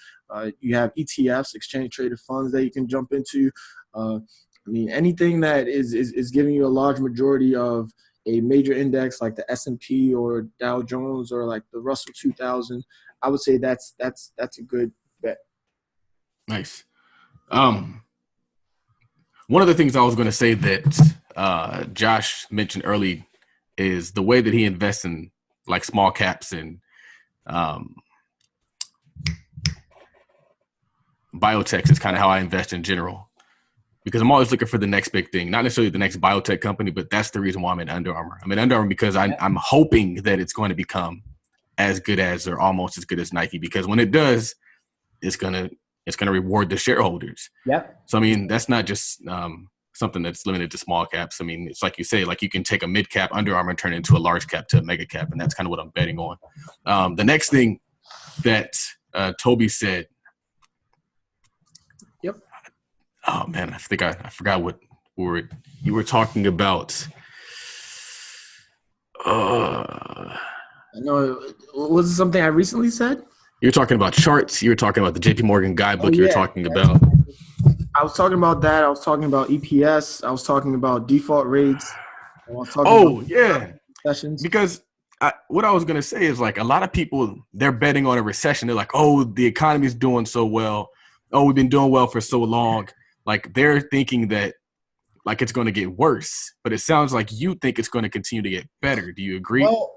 [SPEAKER 3] You have ETFs, exchange traded funds that you can jump into. Anything that is giving you a large majority of a major index like the S&P or Dow Jones or like the Russell 2000, I would say that's a good bet.
[SPEAKER 1] Nice. One of the things I was going to say that Josh mentioned early is the way that he invests in like small caps and biotechs is kind of how I invest in general. Because I'm always looking for the next big thing, not necessarily the next biotech company, but that's the reason why I'm in Under Armour. I'm in Under Armour because I'm hoping that it's going to become as good as or almost as good as Nike. Because when it does, it's gonna reward the shareholders.
[SPEAKER 2] Yep.
[SPEAKER 1] So I mean, that's not just something that's limited to small caps. I mean, it's like you say, like you can take a mid cap Under Armour and turn it into a large cap to a mega cap, and that's kind of what I'm betting on. The next thing that Tobi said. Oh man, I think I forgot what you were talking about.
[SPEAKER 3] I know. Was it something I recently said?
[SPEAKER 1] You were talking about charts. You were talking about the JP Morgan guidebook. You were talking about.
[SPEAKER 3] I was talking about that. I was talking about EPS. I was talking about default rates.
[SPEAKER 1] Sessions. Because what I was going to say is like a lot of people, they're betting on a recession. They're like, oh, the economy is doing so well. Oh, we've been doing well for so long. Like they're thinking that like it's going to get worse, but it sounds like you think it's going to continue to get better. Do you agree?
[SPEAKER 3] Well,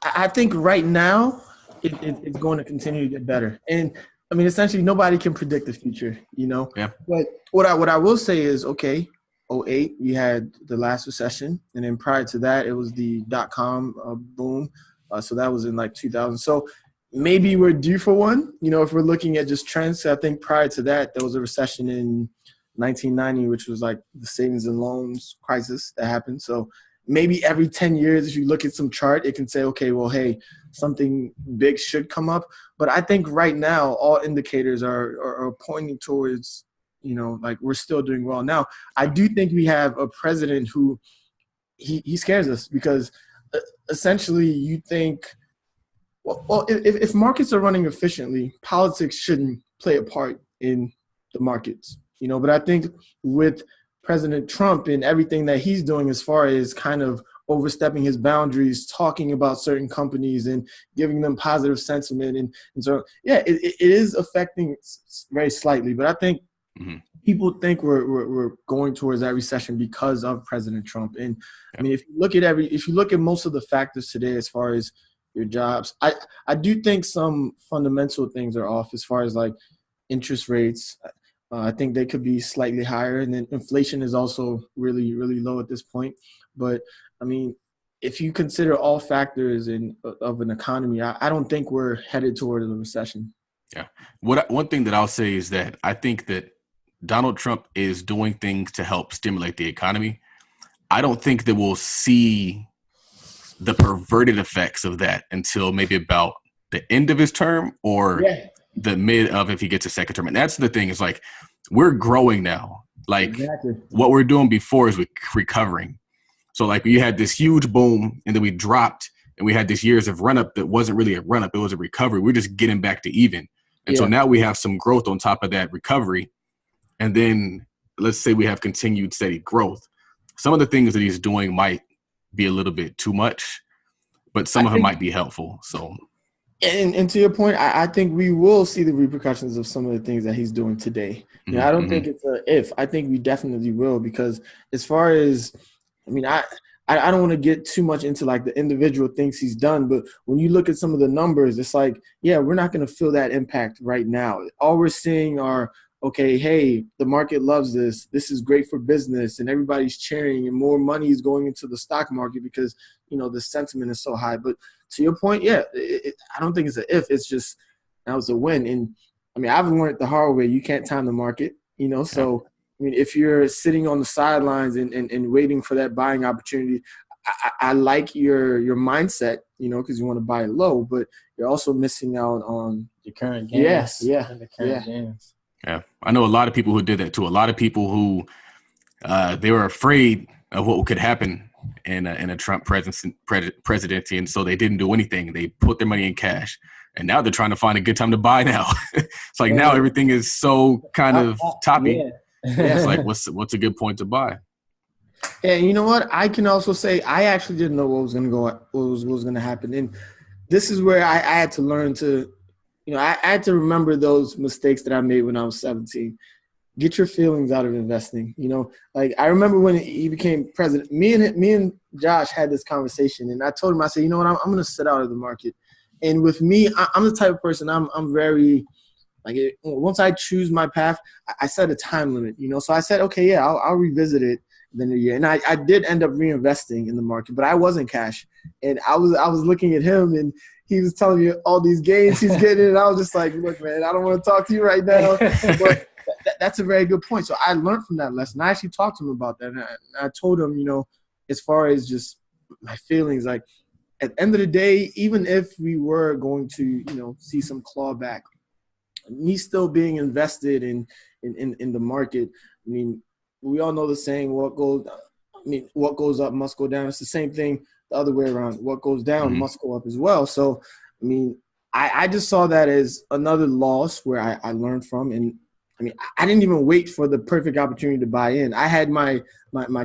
[SPEAKER 3] I think right now it's going to continue to get better. And I mean, essentially nobody can predict the future,
[SPEAKER 1] Yeah.
[SPEAKER 3] But what I will say is, okay, '08, we had the last recession. And then prior to that, it was the .com boom. So that was in like 2000. So maybe we're due for one, if we're looking at just trends. I think prior to that, there was a recession in 1990, which was like the savings and loans crisis that happened. So maybe every 10 years, if you look at some chart, it can say, okay, well, hey, something big should come up. But I think right now, all indicators are pointing towards, like we're still doing well. Now, I do think we have a president who he scares us because essentially you think, well, if markets are running efficiently, politics shouldn't play a part in the markets, But I think with President Trump and everything that he's doing as far as kind of overstepping his boundaries, talking about certain companies and giving them positive sentiment. And so, yeah, it is affecting very slightly. But I think people think we're going towards that recession because of President Trump. And I mean, if you look at most of the factors today as far as your jobs, I do think some fundamental things are off as far as like interest rates. I think they could be slightly higher, and then inflation is also really, really low at this point. But I mean, if you consider all factors of an economy, I don't think we're headed toward a recession.
[SPEAKER 1] Yeah. One thing that I'll say is that I think that Donald Trump is doing things to help stimulate the economy. I don't think that we'll see the perverted effects of that until maybe about the end of his term or the mid of if he gets a second term. And that's the thing is like we're growing now. Like what we're doing before is we're recovering. So like we had this huge boom and then we dropped and we had this years of run up that wasn't really a run up. It was a recovery. We're just getting back to even. And so now we have some growth on top of that recovery. And then let's say we have continued steady growth. Some of the things that he's doing might be a little bit too much, but some of them might be helpful. So,
[SPEAKER 3] and to your point, I think we will see the repercussions of some of the things that he's doing today. You know, I don't think it's a if. I think we definitely will, because as far as, I mean, I don't want to get too much into like the individual things he's done, but when you look at some of the numbers, it's like, yeah, we're not going to feel that impact right now. All we're seeing are, okay, hey, the market loves this. This is great for business, and everybody's cheering, and more money is going into the stock market because, you know, the sentiment is so high. But to your point, I don't think it's an if. It's just that was a win. And, I mean, I've learned the hard way. You can't time the market, you know. So, I mean, if you're sitting on the sidelines and waiting for that buying opportunity, I like your mindset, you know, because you want to buy it low, but you're also missing out on
[SPEAKER 2] the current gains. The current gains.
[SPEAKER 1] Yeah, I know a lot of people who did that too. A lot of people who they were afraid of what could happen in a Trump presidency, and so they didn't do anything. They put their money in cash, and now they're trying to find a good time to buy. Now it's like now everything is so kind of toppy. It's like what's a good point to buy?
[SPEAKER 3] And you know what? I can also say I actually didn't know what was going to happen, and this is where I had to learn to. You know, I had to remember those mistakes that I made when I was 17. Get your feelings out of investing. You know, like I remember when he became president, me and Josh had this conversation, and I told him, I said, you know what, I'm going to sit out of the market. And with me, I'm the type of person, I'm very, like, once I choose my path, I set a time limit, you know. So I said, okay, yeah, I'll revisit it in a year. And I did end up reinvesting in the market, but I wasn't cash. And I was looking at him, and he was telling me all these gains he's getting, and I was just like, look, man, I don't want to talk to you right now. But that's a very good point. So I learned from that lesson. I actually talked to him about that. And I told him, you know, as far as just my feelings, like at the end of the day, even if we were going to, you know, see some clawback, me still being invested in the market, I mean, we all know the saying, what goes up must go down. It's the same thing the other way around. What goes down must go up as well. So, I mean, I just saw that as another loss where I learned from. And, I mean, I didn't even wait for the perfect opportunity to buy in. I had my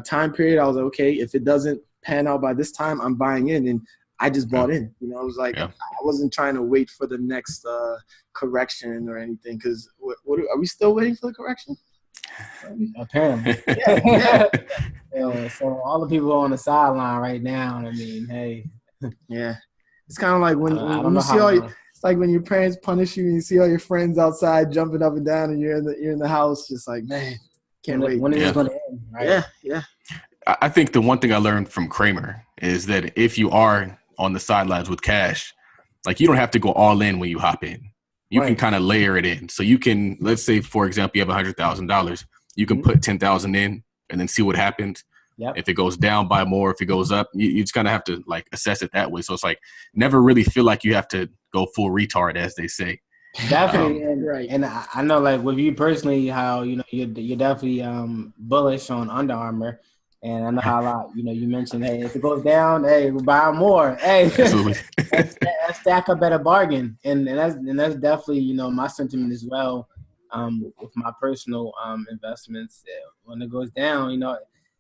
[SPEAKER 3] time period. I was like, okay, if it doesn't pan out by this time, I'm buying in. And I just bought in. You know, I was like, I wasn't trying to wait for the next correction or anything. Because what are we still waiting for the correction?
[SPEAKER 2] Apparently. So all the people on the sideline right now, I mean, hey.
[SPEAKER 3] Yeah. It's kind of like when you see it's like when your parents punish you and you see all your friends outside jumping up and down and you're in the house just like, man, can't wait.
[SPEAKER 2] When is it going to end, right?
[SPEAKER 3] Yeah.
[SPEAKER 1] I think the one thing I learned from Kramer is that if you are on the sidelines with cash, like you don't have to go all in when you hop in. You can kind of layer it in. So you can, let's say, for example, you have $100,000. You can put $10,000 in and then see what happens.
[SPEAKER 2] Yep.
[SPEAKER 1] If it goes down, buy more. If it goes up, you just kind of have to like assess it that way. So it's like never really feel like you have to go full retard, as they say.
[SPEAKER 2] Definitely, and I know, like with you personally, how you know you're definitely bullish on Under Armour, and I know how a lot. You know, you mentioned, hey, if it goes down, hey, we'll buy more. Hey, let's stack up at a bargain, and that's definitely, you know, my sentiment as well. With my personal investments, when it goes down, you know,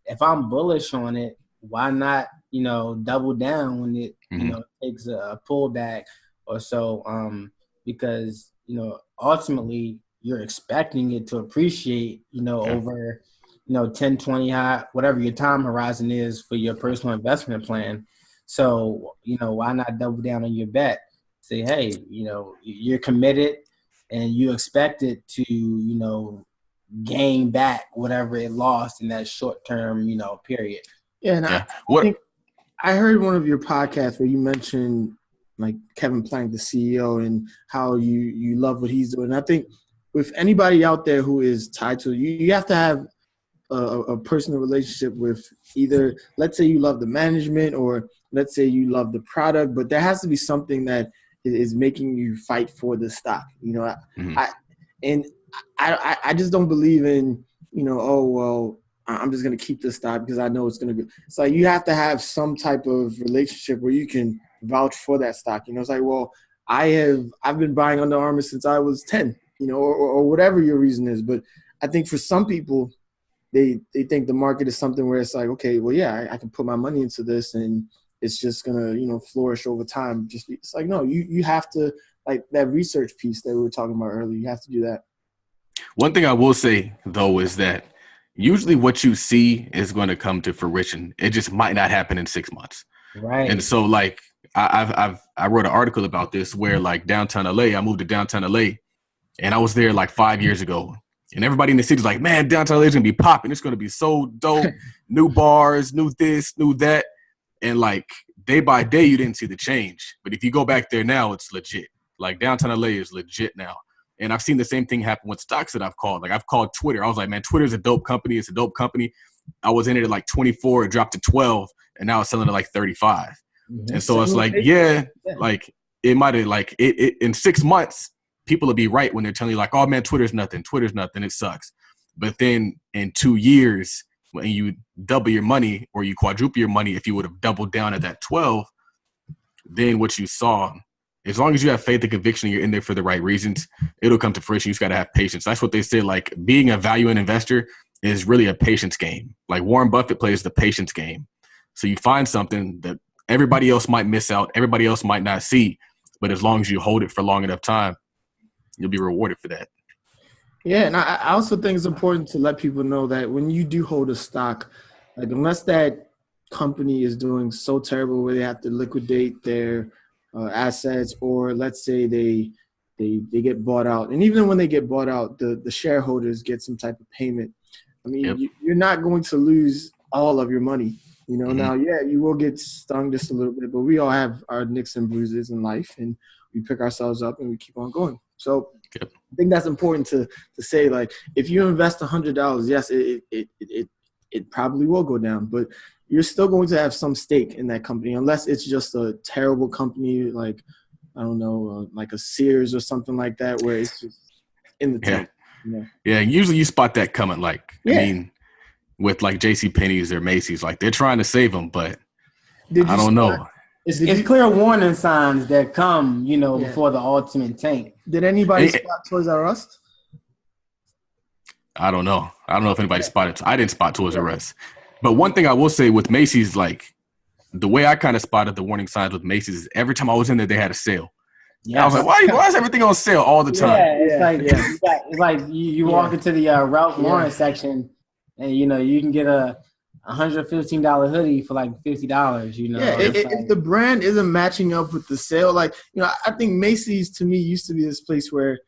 [SPEAKER 2] if I'm bullish on it, why not, you know, double down when it you know takes a pullback or so. Because, you know, ultimately you're expecting it to appreciate, you know, over, you know, 10, 20, whatever your time horizon is for your personal investment plan. So, you know, why not double down on your bet? Say, hey, you know, you're committed and you expect it to, you know, gain back whatever it lost in that short-term, you know, period.
[SPEAKER 3] Yeah, and I think I heard one of your podcasts where you mentioned like Kevin Plank, the CEO, and how you love what he's doing. And I think with anybody out there who is tied to it, you have to have a personal relationship with either, let's say you love the management, or let's say you love the product, but there has to be something that is making you fight for the stock. I just don't believe in, oh, well, I'm just going to keep this stock because I know it's going to be. It's like you have to have some type of relationship where you can vouch for that stock. It's like, well, I've been buying Under Armour since I was 10, or whatever your reason is. But I think for some people, they think the market is something where it's like, okay, well, yeah, I can put my money into this and it's just going to, flourish over time. It's like, no, you have to, like that research piece that we were talking about earlier, you have to do that.
[SPEAKER 1] One thing I will say, though, is that usually what you see is going to come to fruition. It just might not happen in 6 months.
[SPEAKER 2] Right.
[SPEAKER 1] And so, like, I wrote an article about this where, like, downtown LA, I moved to downtown LA, and I was there like 5 years ago. And everybody in the city is like, man, downtown LA is going to be popping. It's going to be so dope. New bars, new this, new that. And, like, day by day, you didn't see the change. But if you go back there now, it's legit. Like, downtown LA is legit now. And I've seen the same thing happen with stocks that I've called. Like, I've called Twitter. I was like, man, Twitter's a dope company. It's a dope company. I was in it at like 24. It dropped to 12. And now it's selling at like 35. Mm-hmm. And so it's like, yeah, like it might have like it in 6 months, people will be right when they're telling you like, oh, man, Twitter's nothing. It sucks. But then in 2 years, when you double your money or you quadruple your money, if you would have doubled down at that 12, then what you saw, as long as you have faith and conviction and you're in there for the right reasons, it'll come to fruition. You just got to have patience. That's what they say. Like, being a value investor is really a patience game. Like, Warren Buffett plays the patience game. So you find something that everybody else might miss out, everybody else might not see, but as long as you hold it for long enough time, you'll be rewarded for that.
[SPEAKER 3] Yeah, and I also think it's important to let people know that when you do hold a stock, like, unless that company is doing so terrible where they have to liquidate their assets, or let's say they get bought out, and even when they get bought out, the shareholders get some type of payment. I mean, you're not going to lose all of your money. Mm-hmm. Now, yeah, you will get stung just a little bit, but we all have our nicks and bruises in life, and we pick ourselves up and we keep on going. So I think that's important to say. Like, if you invest $100, yes, it probably will go down, but you're still going to have some stake in that company, unless it's just a terrible company like, I don't know, like a Sears or something like that, where it's just in the tank.
[SPEAKER 1] Yeah, usually you spot that coming. Like, I mean, with like JCPenney's or Macy's, like, they're trying to save them, but I don't know.
[SPEAKER 2] It's clear warning signs that come, before the ultimate tank.
[SPEAKER 3] Did anybody spot Toys R Us?
[SPEAKER 1] I don't know. I don't know if anybody spotted. I didn't spot Toys R Us. But one thing I will say with Macy's, like, the way I kind of spotted the warning signs with Macy's is every time I was in there, they had a sale. Yeah, I was like, why is everything on sale all the time?
[SPEAKER 2] It's like you walk into the Ralph Lauren section, and you can get a $115 hoodie for like $50.
[SPEAKER 3] If the brand isn't matching up with the sale, like, I think Macy's to me used to be this place where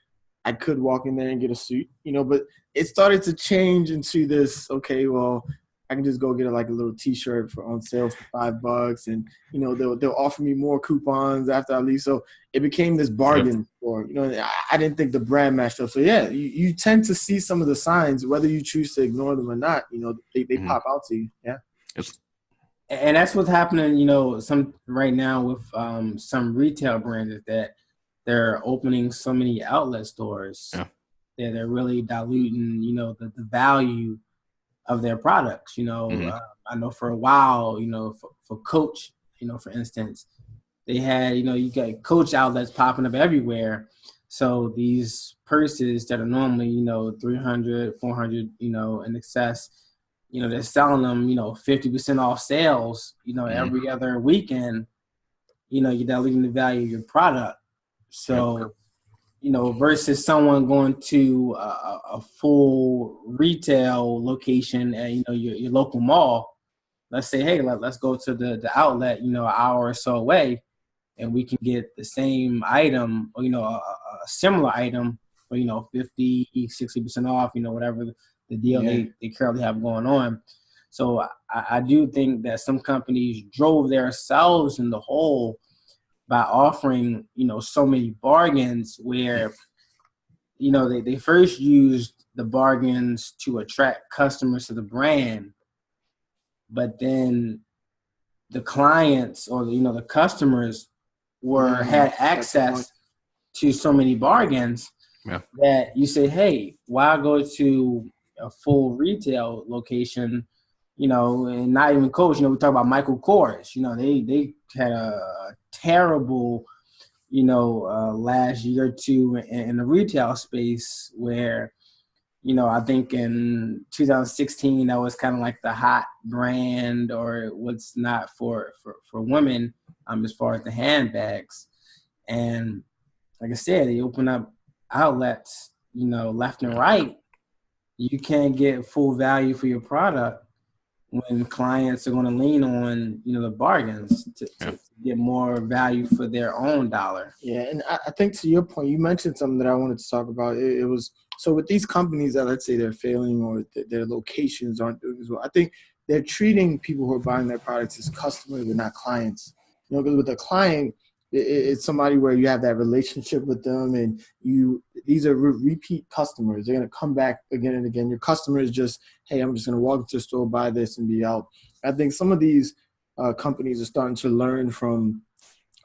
[SPEAKER 3] I could walk in there and get a suit, but it started to change into this. Okay, well, I can just go get a little T-shirt on sale for $5, and they'll offer me more coupons after I leave. So it became this bargain store. I didn't think the brand matched up. So yeah, you tend to see some of the signs, whether you choose to ignore them or not. They pop out to you. Yeah.
[SPEAKER 2] And that's what's happening. Some right now with some retail brands, is that they're opening so many outlet stores. Yeah. They're really diluting the value of their products. I know for a while, for Coach, for instance, they had, you got Coach outlets popping up everywhere. So these purses that are normally, $300, $400, in excess, they're selling them, 50% off sales, every other weekend, you're diluting the value of your product. So, versus someone going to a full retail location at, your local mall, let's say, hey, let's go to the outlet, an hour or so away, and we can get the same item, or, a similar item for, 50, 60% off, whatever the deal they currently have going on. So I do think that some companies drove themselves in the hole by offering, so many bargains where, they first used the bargains to attract customers to the brand, but then the clients or, the customers had access to so many bargains that you say, hey, why go to a full retail location, and not even Coach. We talk about Michael Kors. They had a terrible, last year or two in the retail space where, I think in 2016 that was kind of like the hot brand or what's not for women as far as the handbags. And like I said, they open up outlets, left and right. You can't get full value for your product when clients are going to lean on, the bargains to get more value for their own dollar.
[SPEAKER 3] Yeah, and I think to your point, you mentioned something that I wanted to talk about. It was, so with these companies that, let's say, they're failing or their locations aren't doing as well, I think they're treating people who are buying their products as customers and not clients. Because with a client, it's somebody where you have that relationship with them, and these are repeat customers. They're going to come back again and again. Your customer is just, hey, I'm just going to walk into the store, buy this, and be out. I think some of these companies are starting to learn from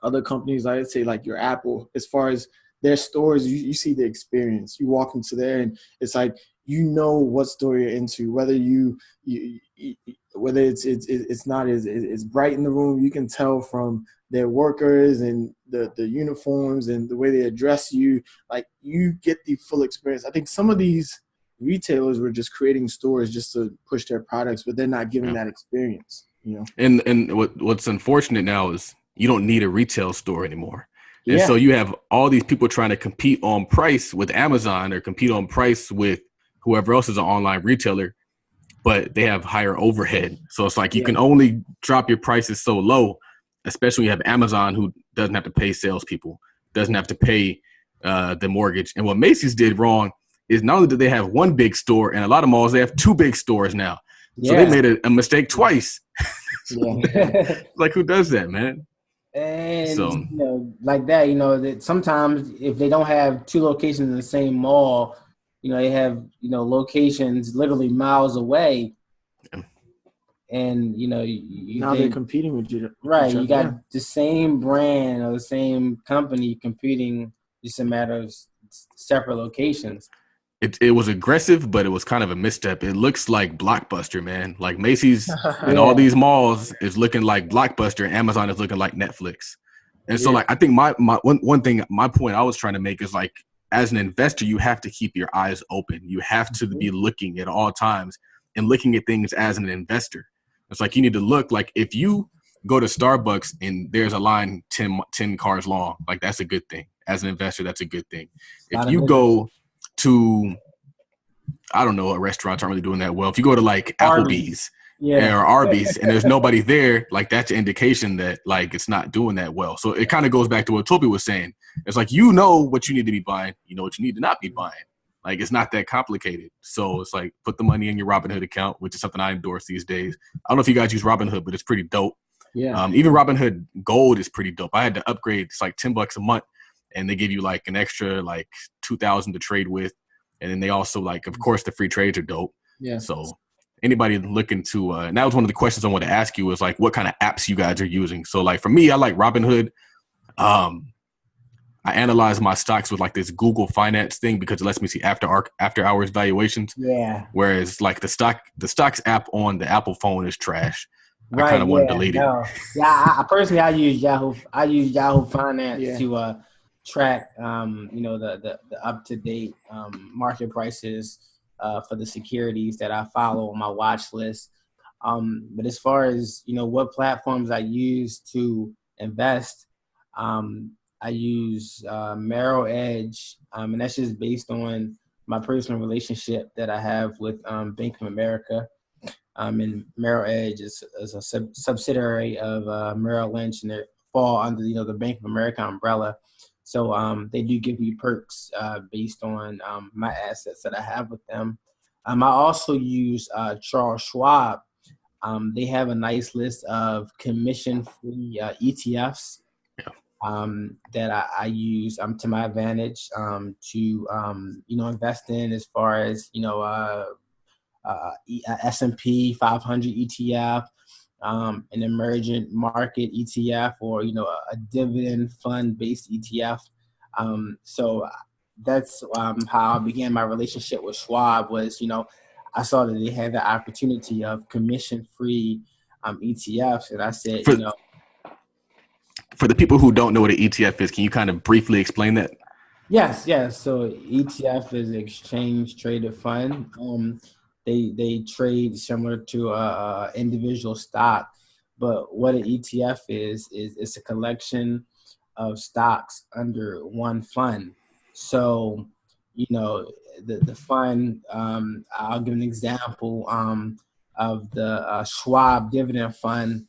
[SPEAKER 3] other companies, I'd say like your Apple, as far as their stores, you see the experience. You walk into there, and it's like, what store you're into, whether whether it's not as bright in the room. You can tell from their workers and the uniforms and the way they address you. Like, you get the full experience. I think some of these retailers were just creating stores just to push their products, but they're not giving that experience.
[SPEAKER 1] And what's unfortunate now is you don't need a retail store anymore. And so you have all these people trying to compete on price with Amazon or compete on price with whoever else is an online retailer, but they have higher overhead. So it's like you can only drop your prices so low, especially when you have Amazon, who doesn't have to pay salespeople, doesn't have to pay the mortgage. And what Macy's did wrong is not only did they have one big store, and a lot of malls, they have two big stores now. So they made a mistake twice. Like, who does that, man?
[SPEAKER 2] And, like that, that sometimes if they don't have two locations in the same mall, they have, locations literally miles away. And,
[SPEAKER 3] now they're competing with you.
[SPEAKER 2] Right. You got the same brand or the same company competing, just a matter of separate locations.
[SPEAKER 1] It was aggressive, but it was kind of a misstep. It looks like Blockbuster, man. Like Macy's and all these malls is looking like Blockbuster, and Amazon is looking like Netflix. And so, like, I think my point I was trying to make is, like, as an investor, you have to keep your eyes open. You have to be looking at all times and looking at things as an investor. It's like, you need to look, like, if you go to Starbucks and there's a line 10 cars long, like, that's a good thing. As an investor, that's a good thing. If you go to, I don't know, restaurants aren't really doing that well. If you go to, like, Applebee's or Arby's and there's nobody there, like, that's an indication that, like, it's not doing that well. So it kind of goes back to what Tobi was saying. It's like, what you need to be buying, what you need to not be buying. Like, it's not that complicated. So it's like, put the money in your Robinhood account, which is something I endorse these days. I don't know if you guys use Robinhood, but it's pretty dope.
[SPEAKER 2] Yeah.
[SPEAKER 1] Even Robinhood Gold is pretty dope. I had to upgrade. It's like $10 a month, and they give you, like, an extra, like, 2,000 to trade with. And then they also, like, of course, the free trades are dope. Yeah. So anybody looking to, and that was one of the questions I wanted to ask you, was, like, what kind of apps you guys are using. So, like, for me, I like Robinhood. I analyze my stocks with, like, this Google Finance thing because it lets me see after hours valuations.
[SPEAKER 2] Yeah.
[SPEAKER 1] Whereas, like, the stocks app on the Apple phone is trash. Right, I kind of want to delete it.
[SPEAKER 2] Yeah, I personally, I use Yahoo. I use Yahoo Finance to track, the up to date market prices for the securities that I follow on my watch list. But as far as what platforms I use to invest, I use Merrill Edge, and that's just based on my personal relationship that I have with Bank of America. And Merrill Edge is a subsidiary of Merrill Lynch, and they fall under the Bank of America umbrella. So they do give me perks based on my assets that I have with them. I also use Charles Schwab. They have a nice list of commission-free ETFs. that I use to my advantage to invest in, as far as S&P 500 ETF, an emergent market ETF, or a dividend fund based ETF. So that's how I began my relationship with Schwab. Was I saw that they had the opportunity of commission free ETFs, and I said,
[SPEAKER 1] For the people who don't know what an ETF is, can you kind of briefly explain that?
[SPEAKER 2] Yes. So ETF is exchange traded fund. They trade similar to a individual stock, but what an ETF is it's a collection of stocks under one fund. So, the fund. I'll give an example of the Schwab dividend fund.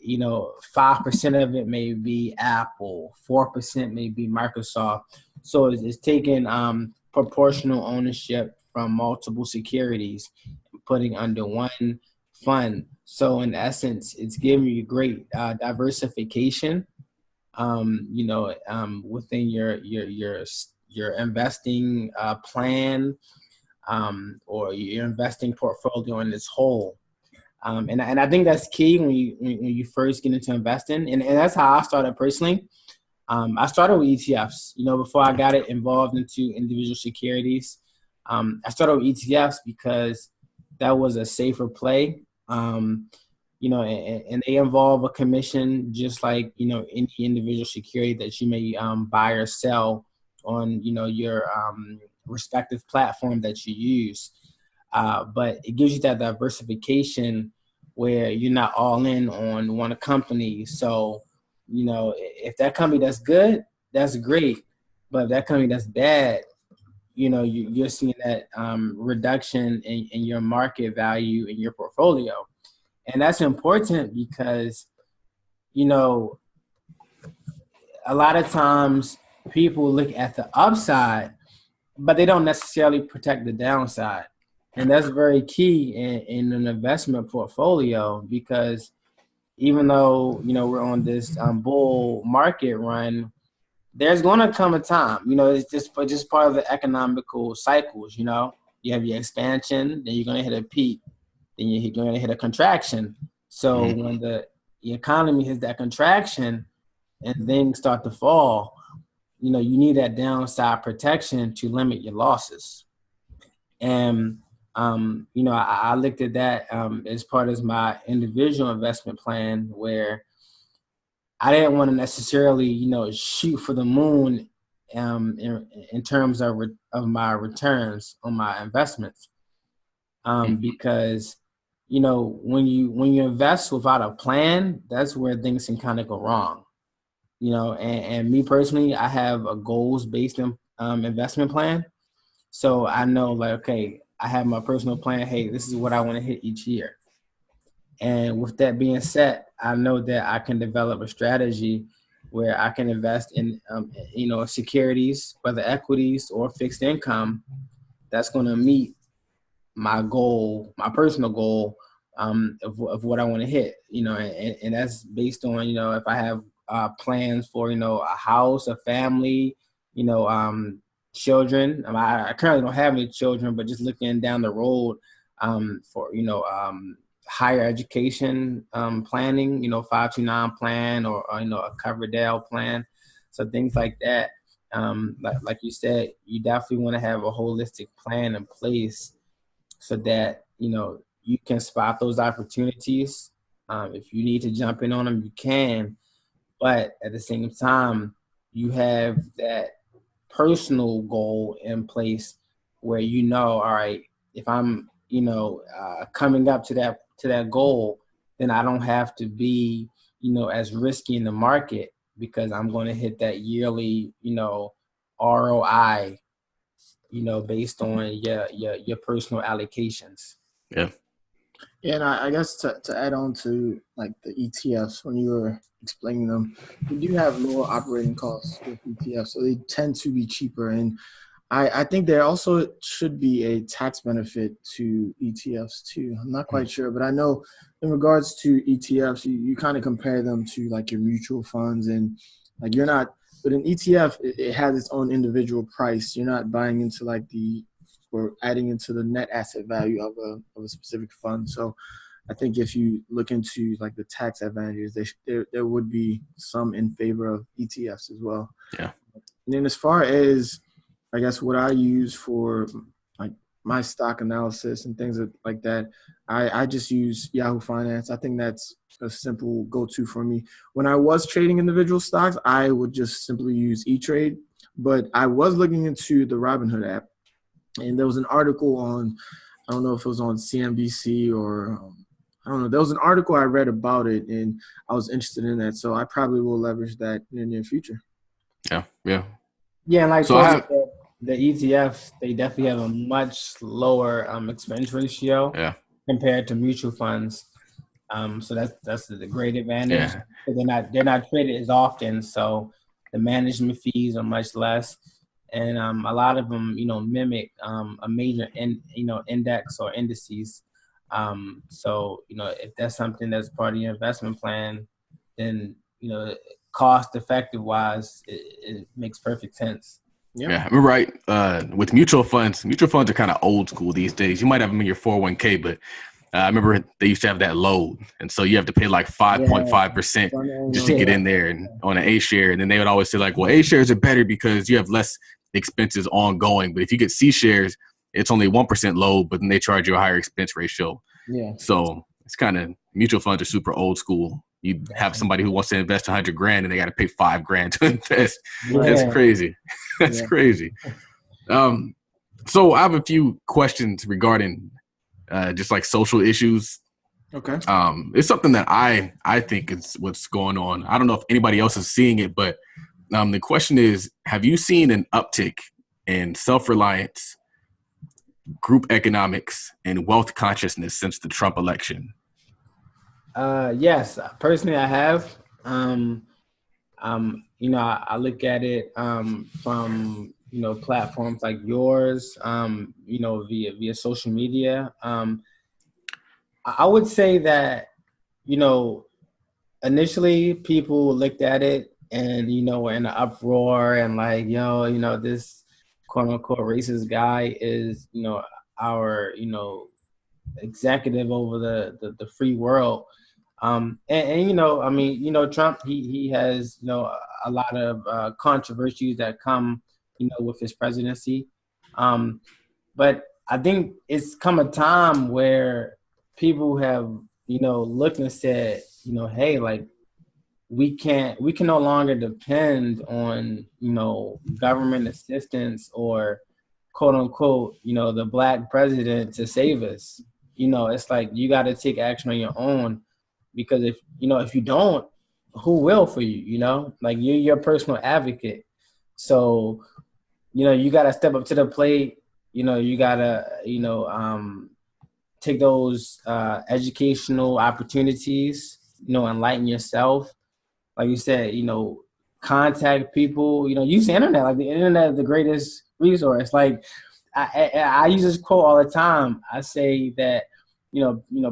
[SPEAKER 2] 5% of it may be Apple, 4% may be Microsoft. So it's taking proportional ownership from multiple securities and putting under one fund. So in essence, it's giving you great diversification, within your investing plan, or your investing portfolio in its whole. And I think that's key when you first get into investing, and that's how I started personally. I started with ETFs, before I got it involved into individual securities. I started with ETFs because that was a safer play, and they involve a commission, just like, any individual security that you may buy or sell on, your respective platform that you use. But it gives you that diversification where you're not all in on one company. So, if that company that's good, that's great. But if that company that's bad, you're seeing that reduction in your market value in your portfolio. And that's important because, a lot of times people look at the upside, but they don't necessarily protect the downside. And that's very key in an investment portfolio, because even though, we're on this bull market run, there's going to come a time, it's just part of the economical cycles. You have your expansion, then you're going to hit a peak, then you're going to hit a contraction. So when the economy hits that contraction and things start to fall, you need that downside protection to limit your losses. And I looked at that as part of my individual investment plan, where I didn't want to necessarily, shoot for the moon in terms of my returns on my investments, because when you invest without a plan, that's where things can kind of go wrong. And me personally, I have a goals-based investment plan, so I know, like, okay, I have my personal plan. Hey, this is what I want to hit each year. And with that being said, I know that I can develop a strategy where I can invest in, securities, whether equities or fixed income, that's going to meet my goal, my personal goal of what I want to hit, and that's based on, if I have plans for, a house, a family, children. I currently don't have any children, but just looking down the road for, higher education planning, 529 plan, or a Coverdale plan. So things like that. Like you said, you definitely want to have a holistic plan in place so that, you can spot those opportunities. If you need to jump in on them, you can. But at the same time, you have that personal goal in place where, all right, if I'm, coming up to that goal, then I don't have to be, as risky in the market, because I'm going to hit that yearly, ROI, based on your personal allocations.
[SPEAKER 1] Yeah.
[SPEAKER 3] Yeah, and I guess to add on to like the ETFs, when you were explaining them, we do have lower operating costs with ETFs, so they tend to be cheaper. And I think there also should be a tax benefit to ETFs too. I'm not quite sure, but I know in regards to ETFs, you kind of compare them to like your mutual funds, and Like you're not, but an ETF, it has its own individual price. You're not buying into like or adding into the net asset value of a specific fund. So I think if you look into like the tax advantages, there would be some in favor of ETFs as well.
[SPEAKER 1] Yeah.
[SPEAKER 3] And then as far as, I guess, what I use for like my stock analysis and things like that, I just use Yahoo Finance. I think that's a simple go-to for me. When I was trading individual stocks, I would just simply use E-Trade. But I was looking into the Robinhood app, and there was an article on, I don't know if it was on CNBC or I don't know. There was an article I read about it, and I was interested in that. So I probably will leverage that in the near future.
[SPEAKER 1] Yeah, yeah.
[SPEAKER 2] Yeah, and like
[SPEAKER 1] so
[SPEAKER 2] the ETFs, they definitely have a much lower expense ratio compared to mutual funds. So that's the great advantage. Yeah. They're not traded as often, so the management fees are much less. And a lot of them, mimic a major index or indices. So if that's something that's part of your investment plan, then cost effective wise, it makes perfect sense.
[SPEAKER 1] Yeah, we're right. With mutual funds are kind of old school these days. You might have them in your 401k, but I remember they used to have that load, and so you have to pay like 5.5% just to get in there and on an A share. And then they would always say like, well, A shares are better because you have less expenses ongoing. But if you get C shares, it's only 1% load, but then they charge you a higher expense ratio. Yeah. So it's kind of, mutual funds are super old school. You have somebody who wants to invest $100,000 and they got to pay $5,000 to invest. Yeah. That's crazy. That's crazy. So I have a few questions regarding just like social issues.
[SPEAKER 3] Okay.
[SPEAKER 1] It's something that I think is what's going on. I don't know if anybody else is seeing it, but the question is, have you seen an uptick in self-reliance, group economics, and wealth consciousness since the Trump election?
[SPEAKER 2] Yes, personally, I have. I look at it from platforms like yours, via social media. I would say that initially people looked at it and were in an uproar and like, this quote unquote racist guy is our executive over the free world. Trump, he has, a lot of controversies that come, with his presidency. But I think it's come a time where people have, looked and said, hey, like, we can no longer depend on, government assistance or quote unquote, the black president to save us. It's like, you got to take action on your own. Because if you don't, who will for you, like you're your personal advocate. So, you got to step up to the plate. You got to, take those educational opportunities, enlighten yourself. Like you said, contact people, use the internet. Like the internet is the greatest resource. Like I use this quote all the time. I say that,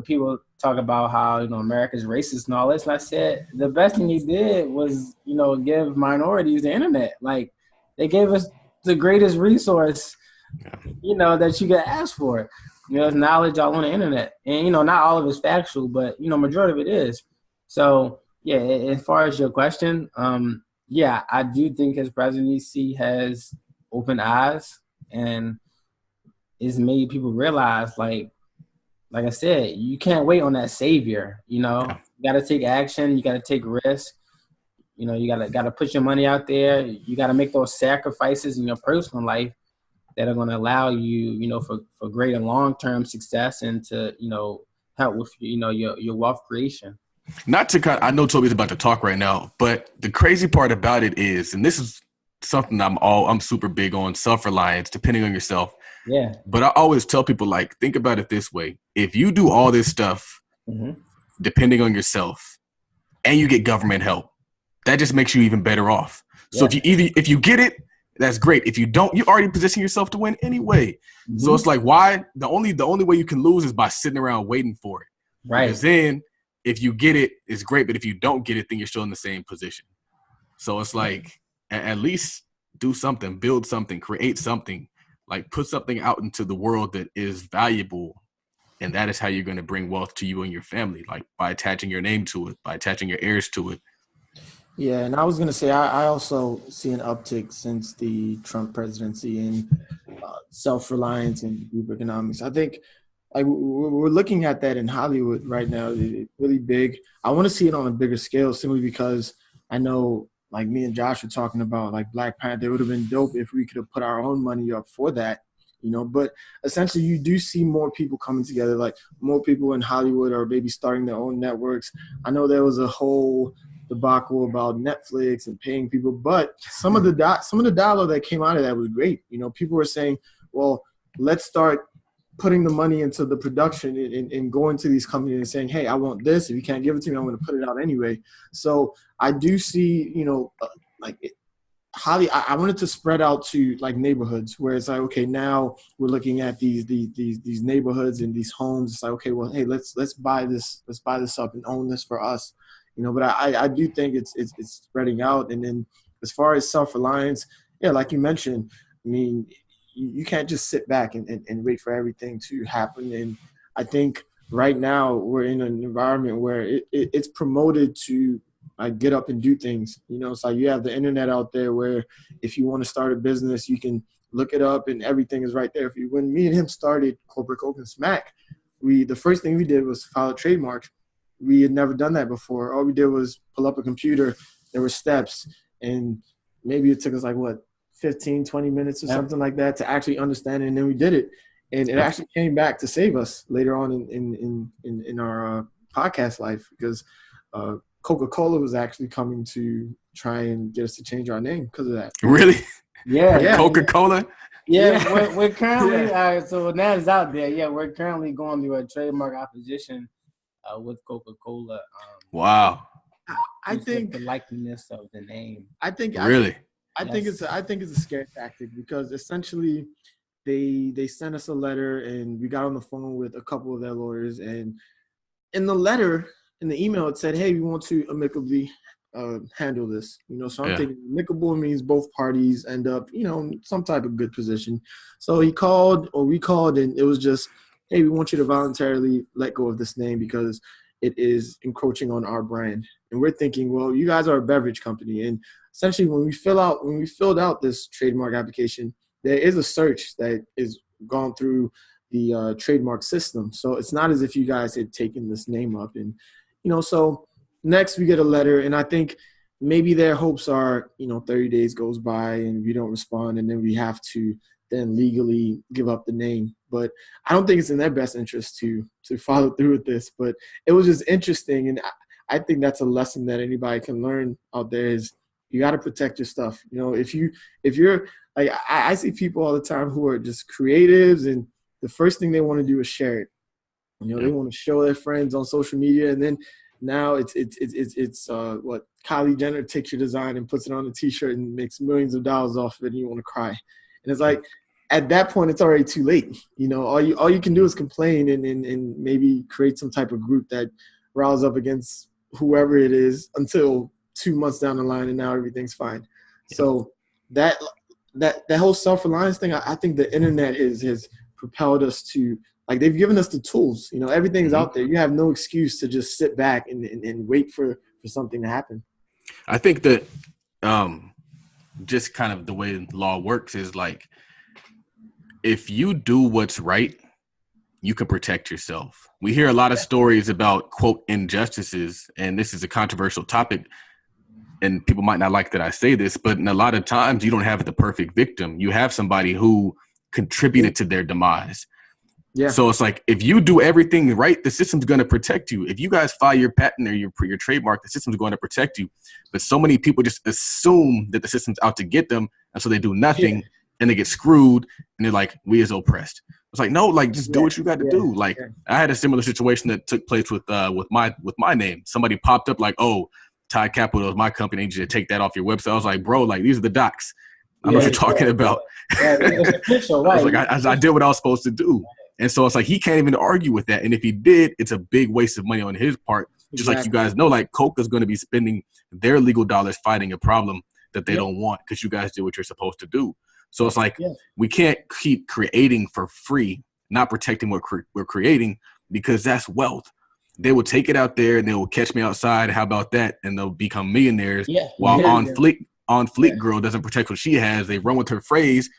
[SPEAKER 2] people talk about how, America's racist and all this. And I said, the best thing he did was, give minorities the internet. Like they gave us the greatest resource, that you could ask for. There's knowledge all on the internet. And, not all of it's factual, but, majority of it is. So, yeah, as far as your question, I do think his presidency has opened eyes and it's made people realize, like I said, you can't wait on that savior. You got to take action. You got to take risks. You got to put your money out there. You got to make those sacrifices in your personal life that are going to allow you, for greater long-term success and to, help with, your wealth creation.
[SPEAKER 1] Not to cut, I know Tobi's about to talk right now, but the crazy part about it is, and this is something I'm super big on, self-reliance, depending on yourself.
[SPEAKER 2] Yeah.
[SPEAKER 1] But I always tell people, like, think about it this way. If you do all this stuff, depending on yourself, and you get government help, that just makes you even better off. Yeah. So if you get it, that's great. If you don't, you already position yourself to win anyway. Mm-hmm. So it's like, why? The only way you can lose is by sitting around waiting for it.
[SPEAKER 2] Right.
[SPEAKER 1] Because then if you get it, it's great. But if you don't get it, then you're still in the same position. So it's like at least do something, build something, create something, like put something out into the world that is valuable. And that is how you're going to bring wealth to you and your family, like by attaching your name to it, by attaching your heirs to it.
[SPEAKER 3] Yeah, and I was going to say, I also see an uptick since the Trump presidency in self-reliance and group economics. I think like we're looking at that in Hollywood right now. It's really big. I want to see it on a bigger scale simply because I know, like me and Josh were talking about, like Black Panther, it would have been dope if we could have put our own money up for that, you know. But essentially, you do see more people coming together, like more people in Hollywood are maybe starting their own networks. I know there was a whole debacle about Netflix and paying people, but some of the dialogue that came out of that was great. You know, people were saying, well, let's start putting the money into the production and going to these companies and saying, hey, I want this. If you can't give it to me, I'm going to put it out anyway. So I do see, you know, I wanted to spread out to like neighborhoods where it's like, okay, now we're looking at these neighborhoods and these homes. It's like, okay, well, hey, let's buy this up and own this for us, you know. But I do think it's spreading out. And then as far as self-reliance, yeah, like you mentioned, I mean, you can't just sit back and wait for everything to happen. And I think right now we're in an environment where it's promoted to like get up and do things. You know, it's like you have the internet out there where if you want to start a business, you can look it up and everything is right there. When me and him started Corporate Coke and Smack, the first thing we did was file a trademark. We had never done that before. All we did was pull up a computer. There were steps, and maybe it took us like 15, 20 minutes or something like that to actually understand it. And then we did it. And it actually came back to save us later on in our podcast life, because Coca-Cola was actually coming to try and get us to change our name because of that.
[SPEAKER 1] Really?
[SPEAKER 2] Yeah.
[SPEAKER 1] Coca-Cola?
[SPEAKER 2] Yeah, we're currently so now it's out there. Yeah, we're currently going through a trademark opposition with Coca-Cola.
[SPEAKER 1] Wow.
[SPEAKER 3] I think
[SPEAKER 2] the likeness of the name.
[SPEAKER 3] I think it's a scare tactic, because essentially they sent us a letter and we got on the phone with a couple of their lawyers, and in the email it said, hey, we want to amicably handle this, you know. So I'm thinking amicable means both parties end up, you know, in some type of good position. So we called, and it was just, hey, we want you to voluntarily let go of this name because it is encroaching on our brand. And we're thinking, well, you guys are a beverage company, and essentially when we filled out this trademark application, there is a search that is gone through the trademark system. So it's not as if you guys had taken this name up. And, you know, so next we get a letter, and I think maybe their hopes are, you know, 30 days goes by and we don't respond, and then we have to then legally give up the name. But I don't think it's in their best interest to follow through with this. But it was just interesting, and I think that's a lesson that anybody can learn out there is you got to protect your stuff. You know, if you're like, I see people all the time who are just creatives, and the first thing they want to do is share it. You know, they want to show their friends on social media, and then now it's what Kylie Jenner takes your design and puts it on a T-shirt and makes millions of dollars off of it, and you want to cry. And it's like, at that point, it's already too late. You know, all you can do is complain and maybe create some type of group that riles up against whoever it is until 2 months down the line, and now everything's fine. Yeah. So that whole self-reliance thing, I think the internet has propelled us to, like, they've given us the tools. You know, everything's out there. You have no excuse to just sit back and wait for something to happen.
[SPEAKER 1] I think that just kind of the way law works is like, if you do what's right, you can protect yourself. We hear a lot of stories about, quote, injustices, and this is a controversial topic, and people might not like that I say this, but in a lot of times you don't have the perfect victim. You have somebody who contributed to their demise. Yeah. So it's like, if you do everything right, the system's going to protect you. If you guys file your patent or your trademark, the system's going to protect you. But so many people just assume that the system's out to get them, and so they do nothing. Yeah. And they get screwed, and they're like, we is oppressed. It's like, no, like, just do what you got to do. Like, I had a similar situation that took place with my name. Somebody popped up like, oh, Todd Capital is my company. I need you to take that off your website. I was like, bro, like, these are the docs. I know what you're talking about. It's official, right? I was like, I did what I was supposed to do. And so it's like, he can't even argue with that. And if he did, it's a big waste of money on his part. Just like you guys know, like Coke is going to be spending their legal dollars fighting a problem that they don't want because you guys do what you're supposed to do. So it's like we can't keep creating for free, not protecting what we're creating, because that's wealth. They will take it out there and they will catch me outside. How about that? And they'll become millionaires. While On Fleek girl doesn't protect what she has. They run with her phrase,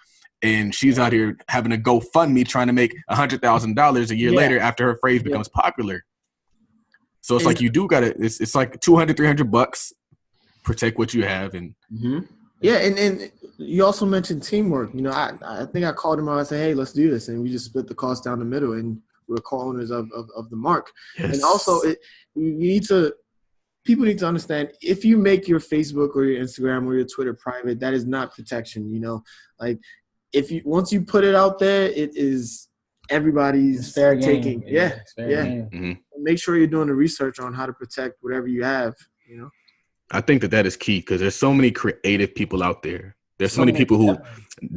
[SPEAKER 1] and she's out here having a GoFundMe trying to make $100,000 a year later after her phrase becomes popular. So it's like you do gotta. It's like $200, $300. Protect what you have, and
[SPEAKER 3] and you also mentioned teamwork. You know, I think I called him out and said, "Hey, let's do this," and we just split the cost down the middle, and we're co-owners of the mark. And also, people need to understand, if you make your Facebook or your Instagram or your Twitter private, that is not protection. You know, like once you put it out there, it is everybody's
[SPEAKER 2] fair
[SPEAKER 3] taking.
[SPEAKER 2] Game.
[SPEAKER 3] Game. Make sure you're doing the research on how to protect whatever you have. You know.
[SPEAKER 1] I think that is key, because there's so many creative people out there. There's so many people who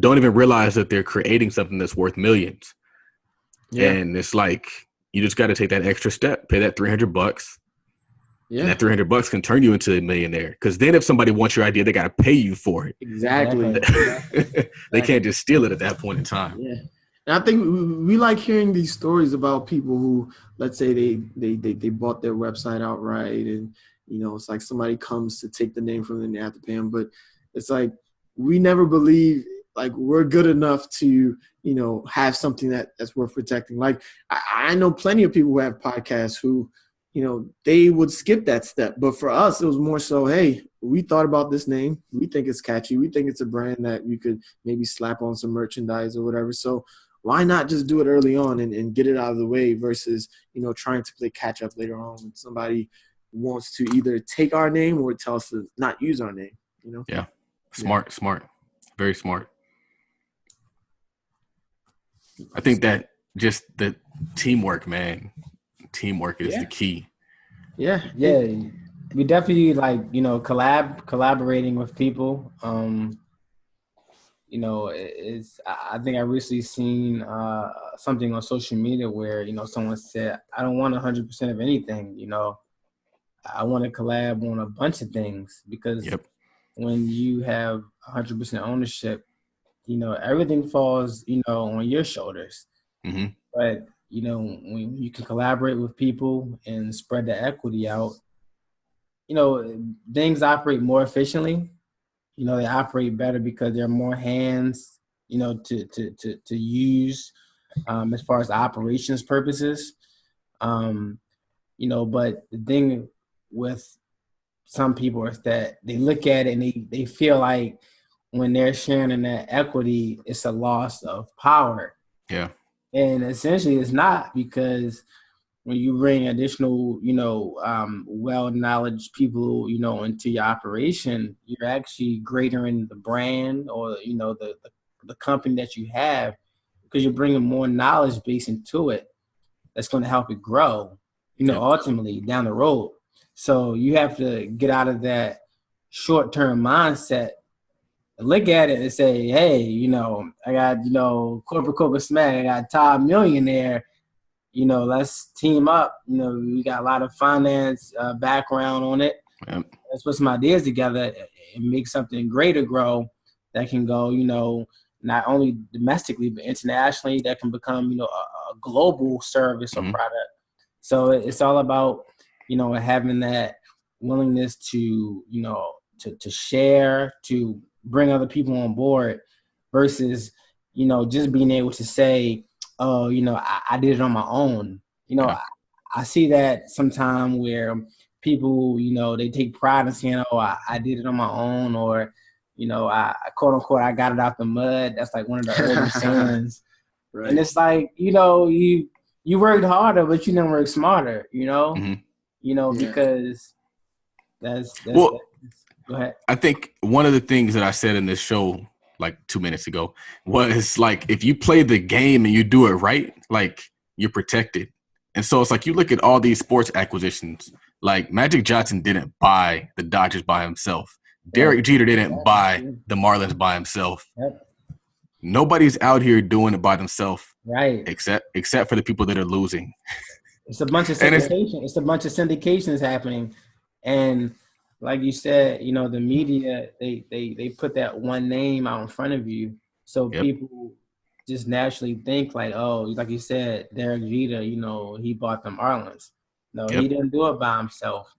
[SPEAKER 1] don't even realize that they're creating something that's worth millions. And it's like, you just got to take that extra step, pay that $300. And that $300 can turn you into a millionaire. Because then if somebody wants your idea, they got to pay you for it.
[SPEAKER 3] Exactly.
[SPEAKER 1] They can't just steal it at that point in time.
[SPEAKER 3] Yeah. And I think we like hearing these stories about people who, let's say they bought their website outright, and you know, it's like somebody comes to take the name from them, they have to pay them. But it's like, we never believe like we're good enough to, you know, have something that's worth protecting. Like I know plenty of people who have podcasts who, you know, they would skip that step. But for us, it was more so, hey, we thought about this name. We think it's catchy. We think it's a brand that we could maybe slap on some merchandise or whatever. So why not just do it early on and get it out of the way versus, you know, trying to play catch up later on when somebody wants to either take our name or tell us to not use our name, you know?
[SPEAKER 1] Yeah. Smart. Very smart. I think that just the teamwork, man. Teamwork is the key.
[SPEAKER 2] Yeah. We definitely like, you know, collaborating with people. You know, I think I recently seen something on social media where, you know, someone said, I don't want 100% of anything, you know. I want to collab on a bunch of things, because when you have 100% ownership, you know, everything falls, you know, on your shoulders. But, you know, when you can collaborate with people and spread the equity out, you know, things operate more efficiently. You know, they operate better because there are more hands, you know, to use as far as operations purposes. You know, but the thing with some people is that they look at it and they feel like when they're sharing in that equity, it's a loss of power.
[SPEAKER 1] Yeah.
[SPEAKER 2] And essentially it's not, because when you bring additional, you know, well-knowledge people, you know, into your operation, you're actually greater-ing the brand or, you know, the company that you have, because you're bringing more knowledge base into it that's going to help it grow, you know, ultimately down the road. So you have to get out of that short-term mindset and look at it and say, hey, you know, I got, you know, Corporate Coca Smack, I got Todd Millionaire, you know, let's team up. You know, we got a lot of finance background on it. Let's put some ideas together and make something greater grow that can go, you know, not only domestically, but internationally, that can become, you know, a global service or product. So it's all about, you know, having that willingness to, you know, to share, to bring other people on board versus, you know, just being able to say, oh, you know, I did it on my own. You know, I see that sometime where people, you know, they take pride in saying, oh, I did it on my own, or, you know, I quote unquote, I got it out the mud. That's like one of the early sayings. Right. And it's like, you know, you worked harder, but you didn't work smarter, you know? You know, because that's well, go ahead.
[SPEAKER 1] I think one of the things that I said in this show like 2 minutes ago was like, if you play the game and you do it right, like you're protected. And so it's like, you look at all these sports acquisitions, like Magic Johnson didn't buy the Dodgers by himself. Derek Jeter didn't buy the Marlins by himself. Nobody's out here doing it by themselves.
[SPEAKER 2] Right.
[SPEAKER 1] Except for the people that are losing.
[SPEAKER 2] It's a bunch of syndication. It's a bunch of syndications happening, and like you said, the media they put that one name out in front of you, so people just naturally think like, oh, like you said, Derek Jeter, he bought the Marlins. No, he didn't do it by himself.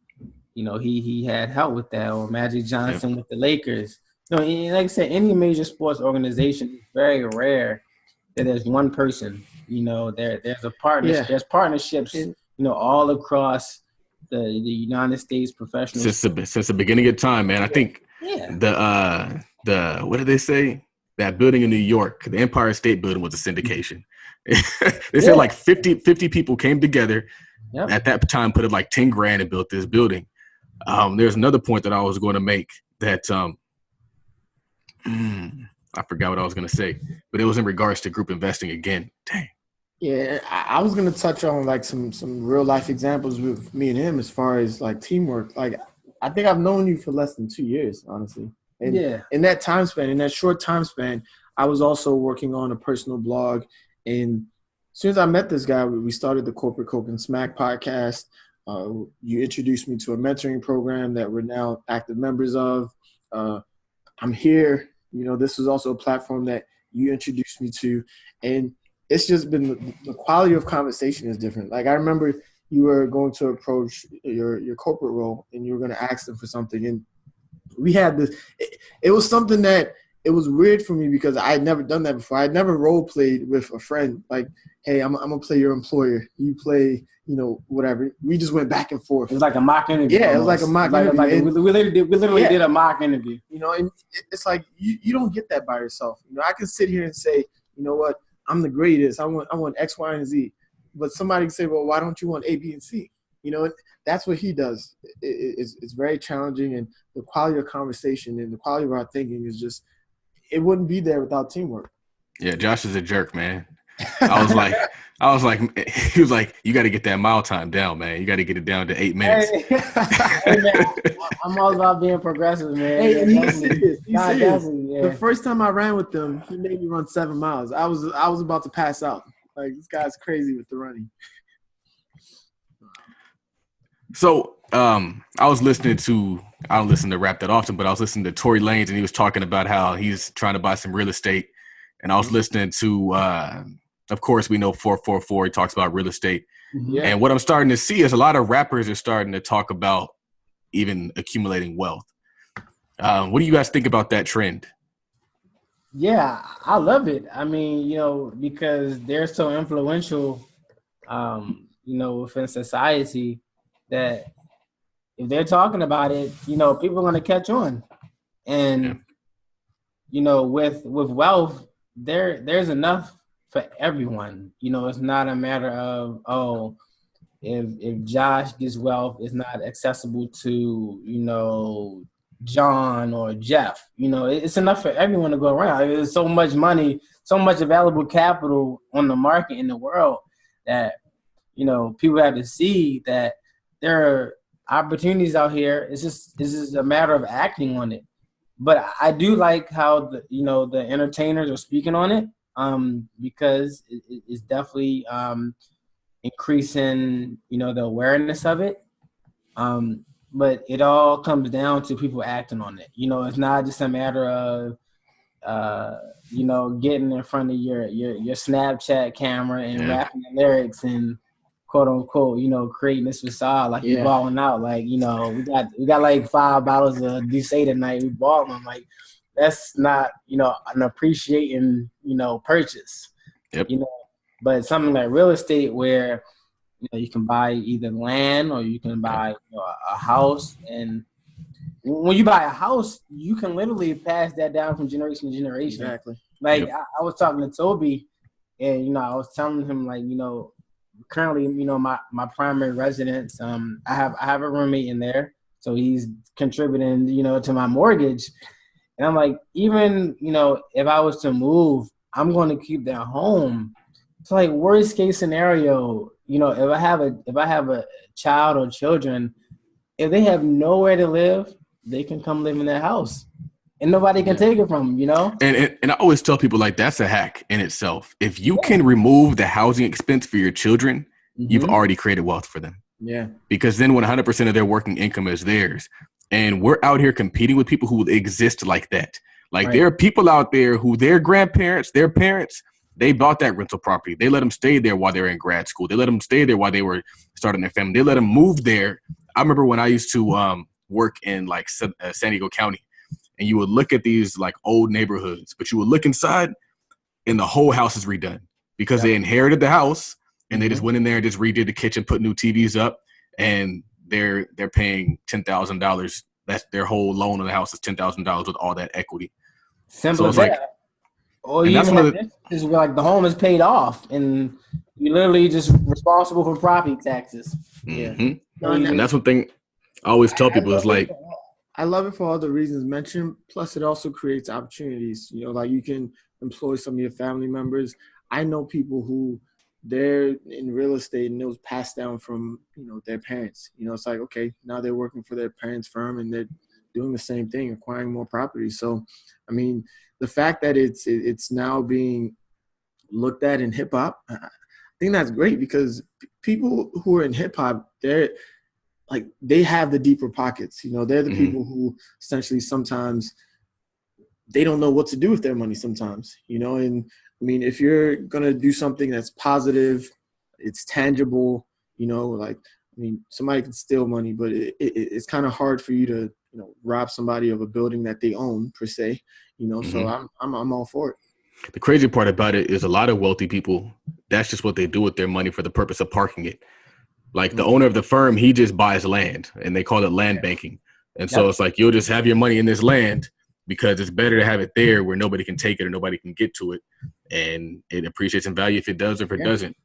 [SPEAKER 2] He had help with that, or Magic Johnson with the Lakers. Like I said, any major sports organization is very rare that there's one person. There's a partnership. Yeah. There's partnerships, all across the United States professional.
[SPEAKER 1] Since the beginning of time, man. I think the what did they say? That building in New York, the Empire State Building, was a syndication. They said like 50 people came together at that time, put in like 10 grand and built this building. There's another point that I was going to make that I forgot what I was going to say, but it was in regards to group investing again. Dang.
[SPEAKER 3] Yeah, I was going to touch on like some real life examples with me and him as far as like teamwork. Like, I think I've known you for less than 2 years, honestly. And in that time span, in that short time span, I was also working on a personal blog. And as soon as I met this guy, we started the Corporate Coke and Smack podcast. You introduced me to a mentoring program that we're now active members of. I'm here. This was also a platform that you introduced me to. And it's just been the quality of conversation is different. Like, I remember you were going to approach your corporate role and you were going to ask them for something. And we had this, it was something that it was weird for me because I had never done that before. I had never role played with a friend. Like, hey, I'm going to play your employer. You play, whatever. We just went back and forth.
[SPEAKER 2] It was like a mock interview.
[SPEAKER 3] Yeah, it was like a mock interview.
[SPEAKER 2] We literally did a mock interview.
[SPEAKER 3] And it's like, you don't get that by yourself. I can sit here and say, you know what? I'm the greatest. I want X, Y, and Z. But somebody can say, well, why don't you want A, B, and C? That's what he does. It's very challenging, and the quality of conversation and the quality of our thinking is just, it wouldn't be there without teamwork.
[SPEAKER 1] Yeah, Josh is a jerk, man. I was like, he was like, you got to get that mile time down, man. You got to get it down to 8 minutes.
[SPEAKER 2] Hey, man, I'm all about being progressive, man.
[SPEAKER 3] Hey, and he's serious. Yeah. The first time I ran with him, he made me run 7 miles. I was about to pass out. Like, this guy's crazy with the running.
[SPEAKER 1] So I was listening to, I don't listen to rap that often, but I was listening to Tory Lanez, and he was talking about how he's trying to buy some real estate. And I was listening to, of course, we know 444. He talks about real estate. Yeah. And what I'm starting to see is a lot of rappers are starting to talk about even accumulating wealth. What do you guys think about that trend?
[SPEAKER 2] Yeah, I love it. I mean, because they're so influential, within society that if they're talking about it, people are going to catch on. And, with wealth, there's enough for everyone. It's not a matter of, if Josh gets wealth, it's not accessible to, John or Jeff. It's enough for everyone to go around. There's so much money, so much available capital on the market in the world that, people have to see that there are opportunities out here. It's just a matter of acting on it. But I do like how the entertainers are speaking on it, because it's definitely increasing, the awareness of it. But it all comes down to people acting on it. It's not just a matter of, getting in front of your Snapchat camera and rapping the lyrics and quote unquote, creating this facade like you're balling out. Like, we got like 5 bottles of Douce tonight. We balling. I'm like, that's not, an appreciating, purchase.
[SPEAKER 1] Yep.
[SPEAKER 2] But something like real estate where, you can buy either land or you can buy a house. And when you buy a house, you can literally pass that down from generation to generation.
[SPEAKER 3] Exactly.
[SPEAKER 2] Like, I was talking to Tobi, and, I was telling him, like, currently, my primary residence, I have a roommate in there. So he's contributing, to my mortgage. And I'm like, even, if I was to move, I'm going to keep that home. It's like worst case scenario, if I have a child or children, if they have nowhere to live, they can come live in that house and nobody can take it from them,
[SPEAKER 1] And I always tell people, like, that's a hack in itself. If you can remove the housing expense for your children, you've already created wealth for them.
[SPEAKER 2] Yeah.
[SPEAKER 1] Because then when 100% of their working income is theirs, and we're out here competing with people who exist like that. Like there are people out there who their grandparents, their parents, they bought that rental property. They let them stay there while they were in grad school. They let them stay there while they were starting their family. They let them move there. I remember when I used to work in like San Diego County, and you would look at these like old neighborhoods, but you would look inside and the whole house is redone because they inherited the house and they just went in there and just redid the kitchen, put new TVs up, and they're paying $10,000. That's their whole loan on the house is $10,000 with all that equity.
[SPEAKER 2] Simple as that. Or you even have instances where like the home is paid off and you're literally just responsible for property taxes.
[SPEAKER 1] Yeah. And that's one thing I always tell people is like,
[SPEAKER 3] I love it for all the reasons mentioned. Plus, it also creates opportunities. You know, like you can employ some of your family members. I know people who they're in real estate and it was passed down from, you know, their parents. You know, it's like, okay, now they're working for their parents' firm and they're doing the same thing, acquiring more property. So, I mean, the fact that it's now being looked at in hip hop, I think that's great because people who are in hip hop, they're like, they have the deeper pockets. You know, they're the people who essentially sometimes they don't know what to do with their money sometimes, you know. And I mean, if you're going to do something that's positive, it's tangible, you know, like, I mean, somebody can steal money, but it's kind of hard for you to, you know, rob somebody of a building that they own per se, you know. So I'm all for it.
[SPEAKER 1] The crazy part about it is a lot of wealthy people, that's just what they do with their money for the purpose of parking it. Like the owner of the firm, he just buys land and they call it land banking. And so it's like, you'll just have your money in this land because it's better to have it there where nobody can take it or nobody can get to it. And it appreciates in value if it does or if it doesn't.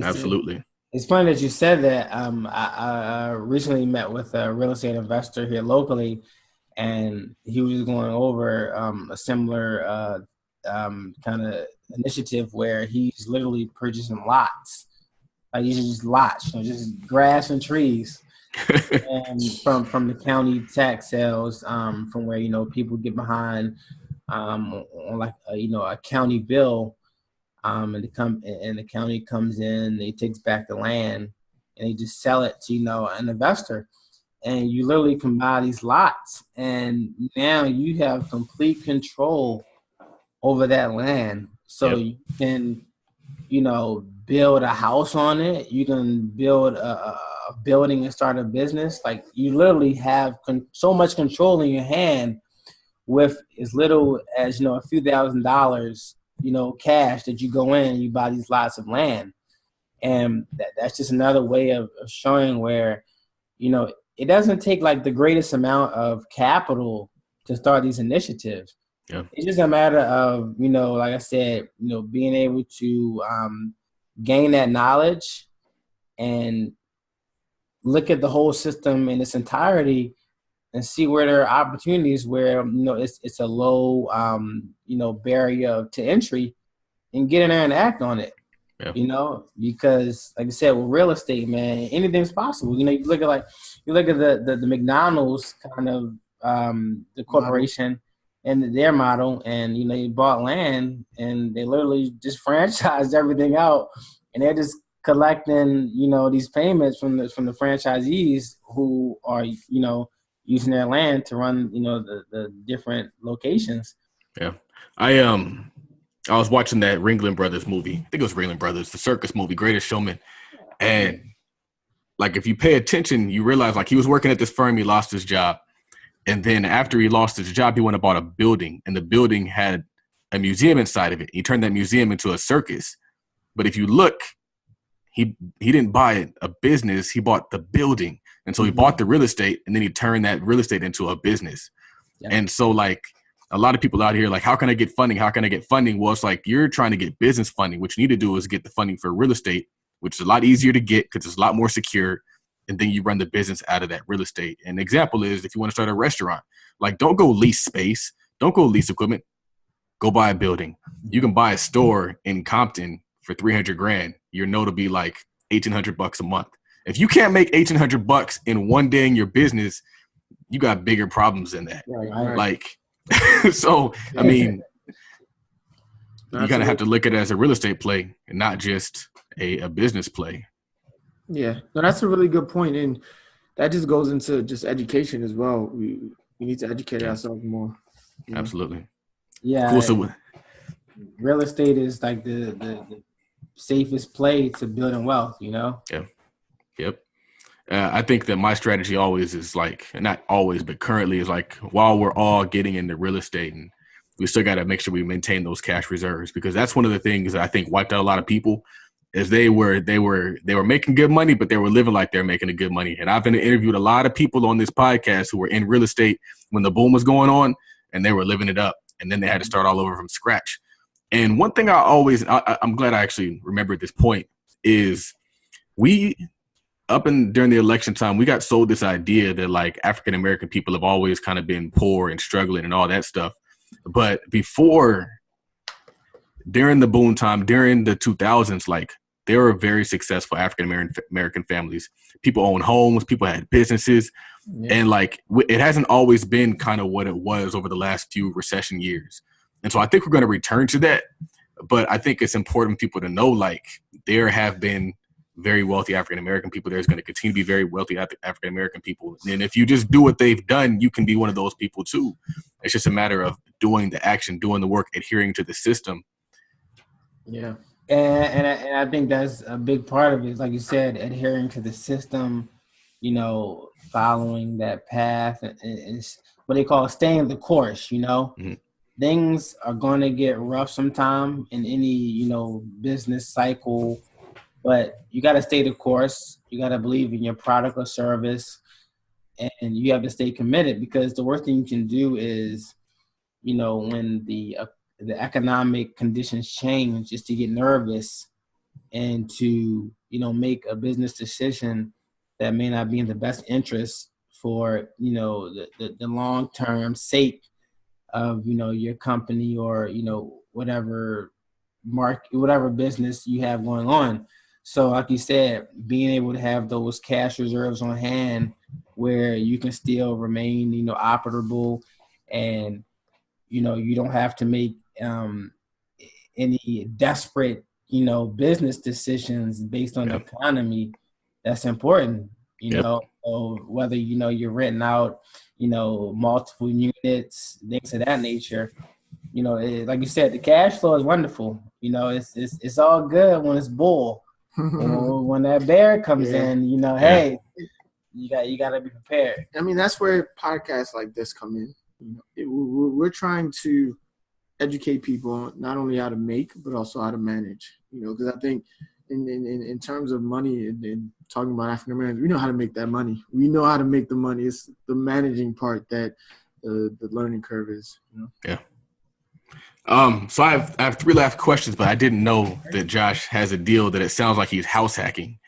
[SPEAKER 1] Absolutely.
[SPEAKER 2] It's funny that you said that. I recently met with a real estate investor here locally, and he was going over a similar kind of initiative where he's literally purchasing lots. Like just lots, you know, just grass and trees. And from the county tax sales, from where, you know, people get behind on like you know, a county bill, and the county comes in, they takes back the land and they just sell it to, you know, an investor, and you literally can buy these lots, and now you have complete control over that land. So you can, you know, build a house on it. You can build a building and start a business. Like you literally have so much control in your hand with as little as, you know, a few $1,000s, you know, cash that you go in and you buy these lots of land. And that's just another way of showing where, you know, it doesn't take like the greatest amount of capital to start these initiatives. Yeah. It's just a matter of, you know, like I said, you know, being able to gain that knowledge and look at the whole system in its entirety and see where there are opportunities where, you know, it's a low, you know, barrier to entry, and get in there and act on it. Yeah. You know, because like I said, with real estate, man, anything's possible. You know, you look at the McDonald's kind of the corporation and their model, and, you know, you bought land and they literally just franchised everything out, and they're just collecting, you know, these payments from the franchisees who are, you know, using their land to run, you know, the different locations.
[SPEAKER 1] Yeah. I was watching that Ringling Brothers movie. I think it was Ringling Brothers, the circus movie, Greatest Showman. And like, if you pay attention, you realize like he was working at this firm, he lost his job. And then after he lost his job, he went and bought a building, and the building had a museum inside of it. He turned that museum into a circus. But if you look, he didn't buy a business, he bought the building. And so he bought the real estate, and then he turned that real estate into a business. Yeah. And so like a lot of people out here, like, how can I get funding? How can I get funding? Well, it's like you're trying to get business funding. What you need to do is get the funding for real estate, which is a lot easier to get because it's a lot more secure. And then you run the business out of that real estate. An example is if you want to start a restaurant, like, don't go lease space. Don't go lease equipment. Go buy a building. You can buy a store in Compton for $300,000. Your note will be like $1,800 a month. If you can't make $1,800 in one day in your business, you got bigger problems than that. Right. Like, so, I mean, you kind of have to look at it as a real estate play and not just a business play.
[SPEAKER 3] Yeah, no, that's a really good point, and that just goes into just education as well. We need to educate ourselves more.
[SPEAKER 1] Absolutely.
[SPEAKER 2] Yeah.
[SPEAKER 1] Cool. So
[SPEAKER 2] real estate is like the safest play to building wealth,
[SPEAKER 1] Yeah. Yep. I think that my strategy always is like, not always, but currently is like, while we're all getting into real estate, and we still got to make sure we maintain those cash reserves, because that's one of the things that I think wiped out a lot of people. Is they were making good money, but they were living like they're making a good money. And I've been interviewed a lot of people on this podcast who were in real estate when the boom was going on, and they were living it up, and then they had to start all over from scratch. And one thing I'm glad I actually remembered this point is during the election time, we got sold this idea that like African American people have always kind of been poor and struggling and all that stuff. But during the boom time, during the 2000s, like there were very successful African American families. People owned homes, people had businesses, and like it hasn't always been kind of what it was over the last few recession years. And so I think we're going to return to that. But I think it's important for people to know, like, there have been very wealthy African American people. There's going to continue to be very wealthy African American people. And if you just do what they've done, you can be one of those people too. It's just a matter of doing the action, doing the work, adhering to the system.
[SPEAKER 2] Yeah. And I think that's a big part of it. Like you said, adhering to the system, following that path, and what they call staying the course,
[SPEAKER 1] Mm-hmm.
[SPEAKER 2] Things are going to get rough sometime in any, business cycle, but you got to stay the course. You got to believe in your product or service, and you have to stay committed, because the worst thing you can do is, when the economic conditions change, is to get nervous and to, make a business decision that may not be in the best interest for, the long-term sake of, your company or, whatever business you have going on. So like you said, being able to have those cash reserves on hand where you can still remain, operable, and, you don't have to make any desperate, business decisions based on the economy. That's important, So whether, you're renting out, multiple units, things of that nature, like you said, the cash flow is wonderful. It's all good when it's bull. When that bear comes in, hey, you got to be prepared.
[SPEAKER 3] I mean, that's where podcasts like this come in. We're trying to educate people not only how to make, but also how to manage. Because I think in terms of money and talking about African Americans, we know how to make that money. We know how to make the money. It's the managing part that the learning curve is.
[SPEAKER 1] Yeah. So I have 3 last questions, but I didn't know that Josh has a deal that it sounds like he's house hacking.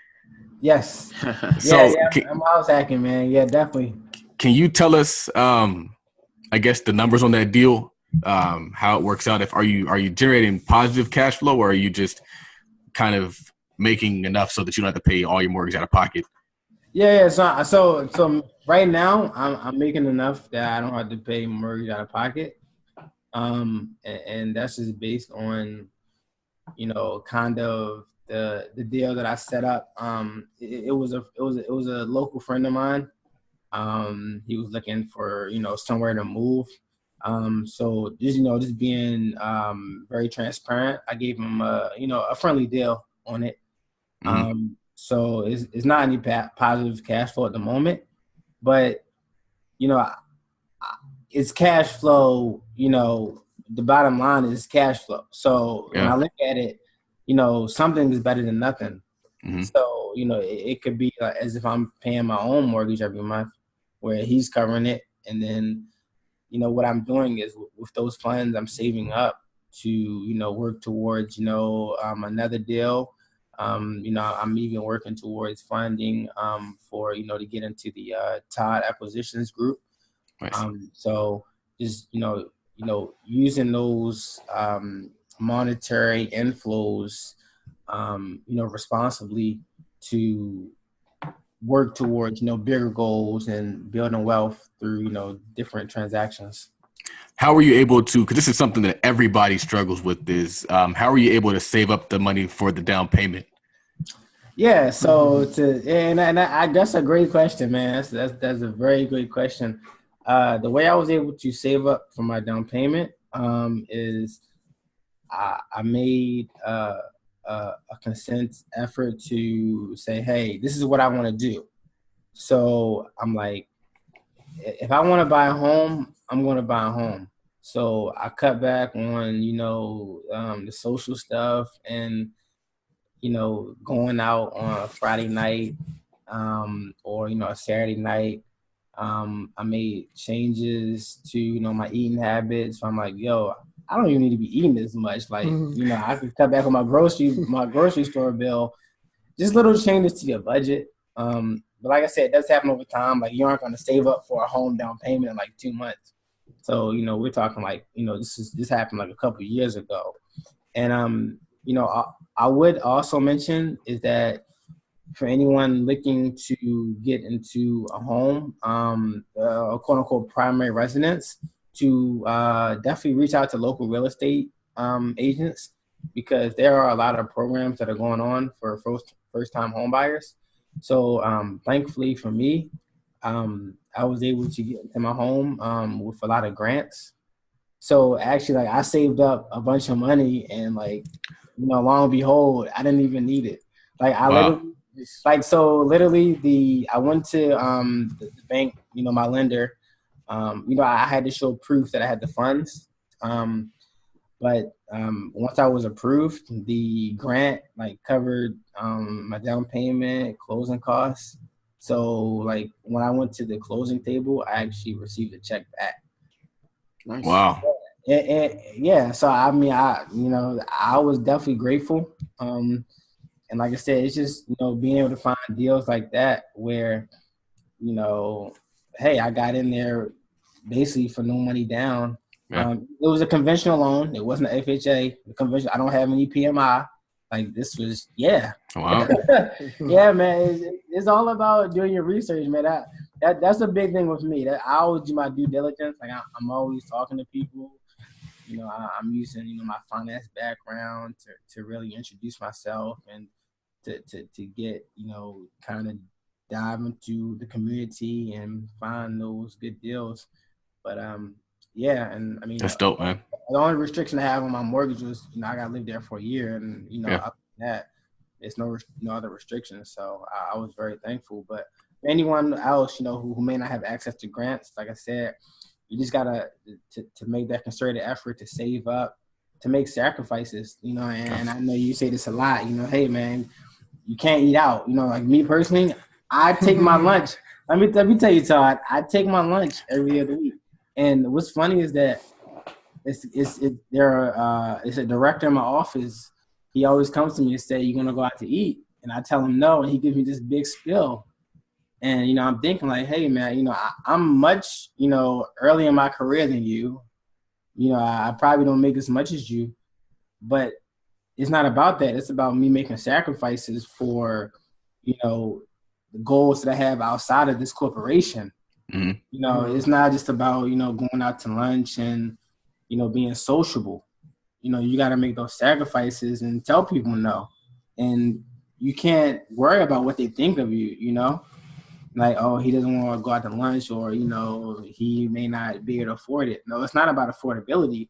[SPEAKER 2] Yes. I'm house hacking, man. Yeah, definitely.
[SPEAKER 1] Can you tell us, I guess, the numbers on that deal, how it works out? Are you generating positive cash flow, or are you just kind of making enough so that you don't have to pay all your mortgage out of pocket?
[SPEAKER 2] Yeah. So right now I'm making enough that I don't have to pay mortgage out of pocket. And that's just based on, kind of the deal that I set up. It was a local friend of mine. He was looking for, somewhere to move. So just being very transparent, I gave him a friendly deal on it.
[SPEAKER 1] Mm-hmm.
[SPEAKER 2] So it's not any positive cash flow at the moment, but it's cash flow. The bottom line is cash flow. So when I look at it, something is better than nothing.
[SPEAKER 1] Mm-hmm.
[SPEAKER 2] So it could be like as if I'm paying my own mortgage every month, where he's covering it, and then what I'm doing is with those funds I'm saving up to work towards another deal. I'm even working towards funding for to get into the Todd Acquisitions Group.
[SPEAKER 1] Nice.
[SPEAKER 2] So just using those monetary inflows responsibly to work towards bigger goals and building wealth through different transactions.
[SPEAKER 1] How were you able to, because this is something that everybody struggles with, is how are you able to save up the money for the down payment?
[SPEAKER 2] Yeah, so that's a great question, man. That's a very great question. The way I was able to save up for my down payment is I made a consent effort to say, hey, this is what I want to do. So I'm like, if I want to buy a home, I'm going to buy a home. So I cut back on, the social stuff and, going out on a Friday night or, a Saturday night. I made changes to, my eating habits. So I'm like, yo, I don't even need to be eating this much. Like, I could cut back on my grocery store bill. Just little changes to your budget. But like I said, it does happen over time. Like, you aren't going to save up for a home down payment in like 2 months. So, we're talking like, this happened like a couple of years ago. And, I would also mention is that for anyone looking to get into a home, a quote unquote primary residence, to definitely reach out to local real estate agents, because there are a lot of programs that are going on for first time home buyers. So thankfully for me, I was able to get into my home with a lot of grants. So actually, like, I saved up a bunch of money, and like, lo and behold, I didn't even need it. Like, I literally I went to the bank, my lender. I had to show proof that I had the funds. But once I was approved, the grant like covered my down payment, closing costs. So like when I went to the closing table, I actually received a check back.
[SPEAKER 1] Nice. Wow.
[SPEAKER 2] Yeah. So I mean, I was definitely grateful. And like I said, it's just being able to find deals like that where hey, I got in there basically for no money down. Yeah. It was a conventional loan. It wasn't an FHA. The conventional. I don't have any PMI. Like, this was, yeah.
[SPEAKER 1] Wow.
[SPEAKER 2] Yeah, man. It's all about doing your research, man. That's a big thing with me. That I always do my due diligence. Like, I'm always talking to people. I'm using my finance background to really introduce myself and to get kind of dive into the community and find those good deals. But yeah, and I mean,
[SPEAKER 1] that's dope, man.
[SPEAKER 2] The only restriction I have on my mortgage was, I got to live there for a year, and other than that, there's no other restrictions. So I was very thankful. But anyone else, who may not have access to grants, like I said, you just gotta to make that concerted effort to save up, to make sacrifices. And I know you say this a lot. Hey, man, you can't eat out. Like me personally, I take my lunch. Let me tell you, Todd, I take my lunch every other week. And what's funny is that it's a director in my office. He always comes to me and say, "You're gonna go out to eat?" And I tell him no, and he gives me this big spill. And I'm thinking like, "Hey, man, I'm much early in my career than you. I probably don't make as much as you, but it's not about that. It's about me making sacrifices for the goals that I have outside of this corporation." Mm-hmm. It's not just about, going out to lunch and, being sociable. You got to make those sacrifices and tell people no. And you can't worry about what they think of you, like, oh, he doesn't want to go out to lunch, or, he may not be able to afford it. No, it's not about affordability.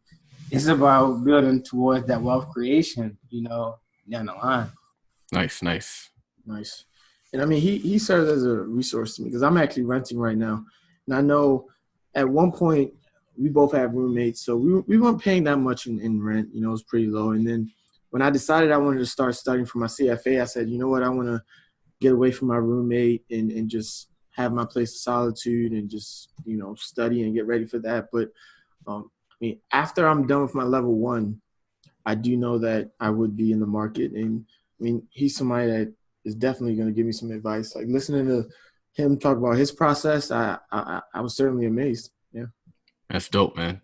[SPEAKER 2] It's about building towards that wealth creation, down the line.
[SPEAKER 1] Nice.
[SPEAKER 3] And I mean, he serves as a resource to me because I'm actually renting right now. And I know at one point we both have roommates, so we weren't paying that much in rent. It was pretty low. And then when I decided I wanted to start studying for my CFA, I said, you know what, I want to get away from my roommate and just have my place of solitude and just, study and get ready for that. But I mean, after I'm done with my level 1, I do know that I would be in the market. And I mean, he's somebody that is definitely going to give me some advice. Like, listening to him talk about his process, I was certainly amazed. Yeah.
[SPEAKER 1] That's dope, man.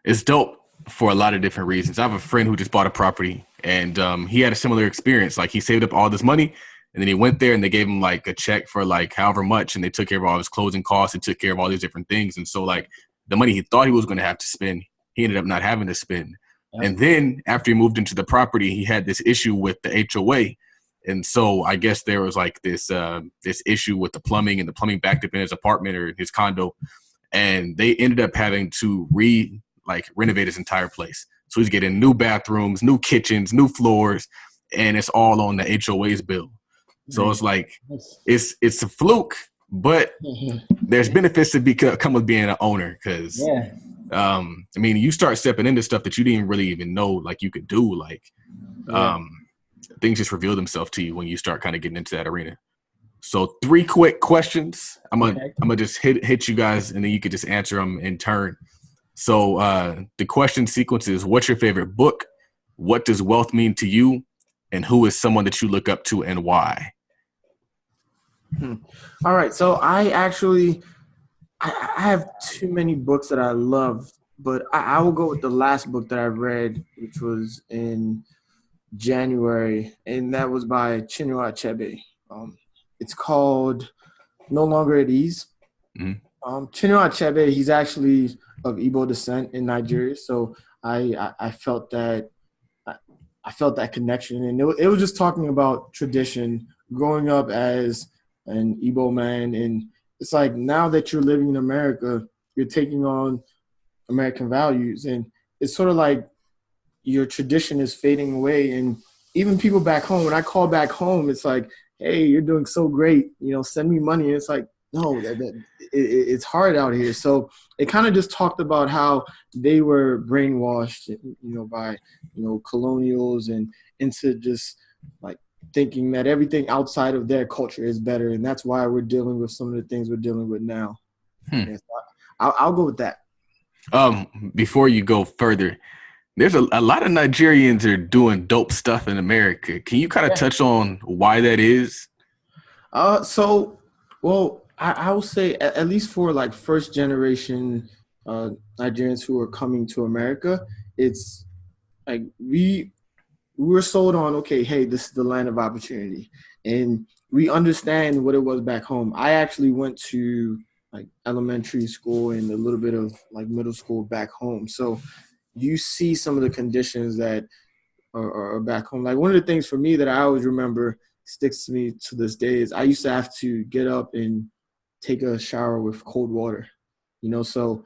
[SPEAKER 1] It's dope for a lot of different reasons. I have a friend who just bought a property, and he had a similar experience. Like, he saved up all this money, and then he went there and they gave him like a check for like however much, and they took care of all his closing costs and took care of all these different things. And so like the money he thought he was going to have to spend, he ended up not having to spend. Yeah. And then after he moved into the property, he had this issue with the HOA. And so I guess there was like this issue with the plumbing, and the plumbing backed up in his apartment or his condo, and they ended up having to renovate his entire place. So he's getting new bathrooms, new kitchens, new floors, and it's all on the HOA's bill. So it's like it's a fluke, but there's benefits to come with being an owner, because I mean, you start stepping into stuff that you didn't really even know like you could do. Like things just reveal themselves to you when you start kind of getting into that arena. So 3 quick questions. I'm gonna just hit you guys, and then you could just answer them in turn. So the question sequence is: what's your favorite book? What does wealth mean to you? And who is someone that you look up to, and why?
[SPEAKER 3] All right. So I have too many books that I love, but I will go with the last book that I read, which was in January, and that was by Chinua Achebe. It's called No Longer at Ease. Mm-hmm. Chinua Achebe, he's actually of Igbo descent in Nigeria, so I felt that connection, and it was just talking about tradition, growing up as an Igbo man, and it's like now that you're living in America, you're taking on American values, and it's sort of like your tradition is fading away. And even people back home, when I call back home, it's like, hey, you're doing so great, send me money. And it's like, no, it's hard out here. So it kind of just talked about how they were brainwashed, by, colonials, and into just like thinking that everything outside of their culture is better. And that's why we're dealing with some of the things we're dealing with now. So I'll go with that.
[SPEAKER 1] Before you go further, there's a lot of Nigerians are doing dope stuff in America. Can you kind of touch on why that is?
[SPEAKER 3] I will say at least for like first generation Nigerians who are coming to America, it's like we were sold on, okay, hey, this is the land of opportunity, and we understand what it was back home. I actually went to like elementary school and a little bit of like middle school back home, so you see some of the conditions that are back home. Like one of the things for me that I always remember sticks to me to this day is I used to have to get up and take a shower with cold water, so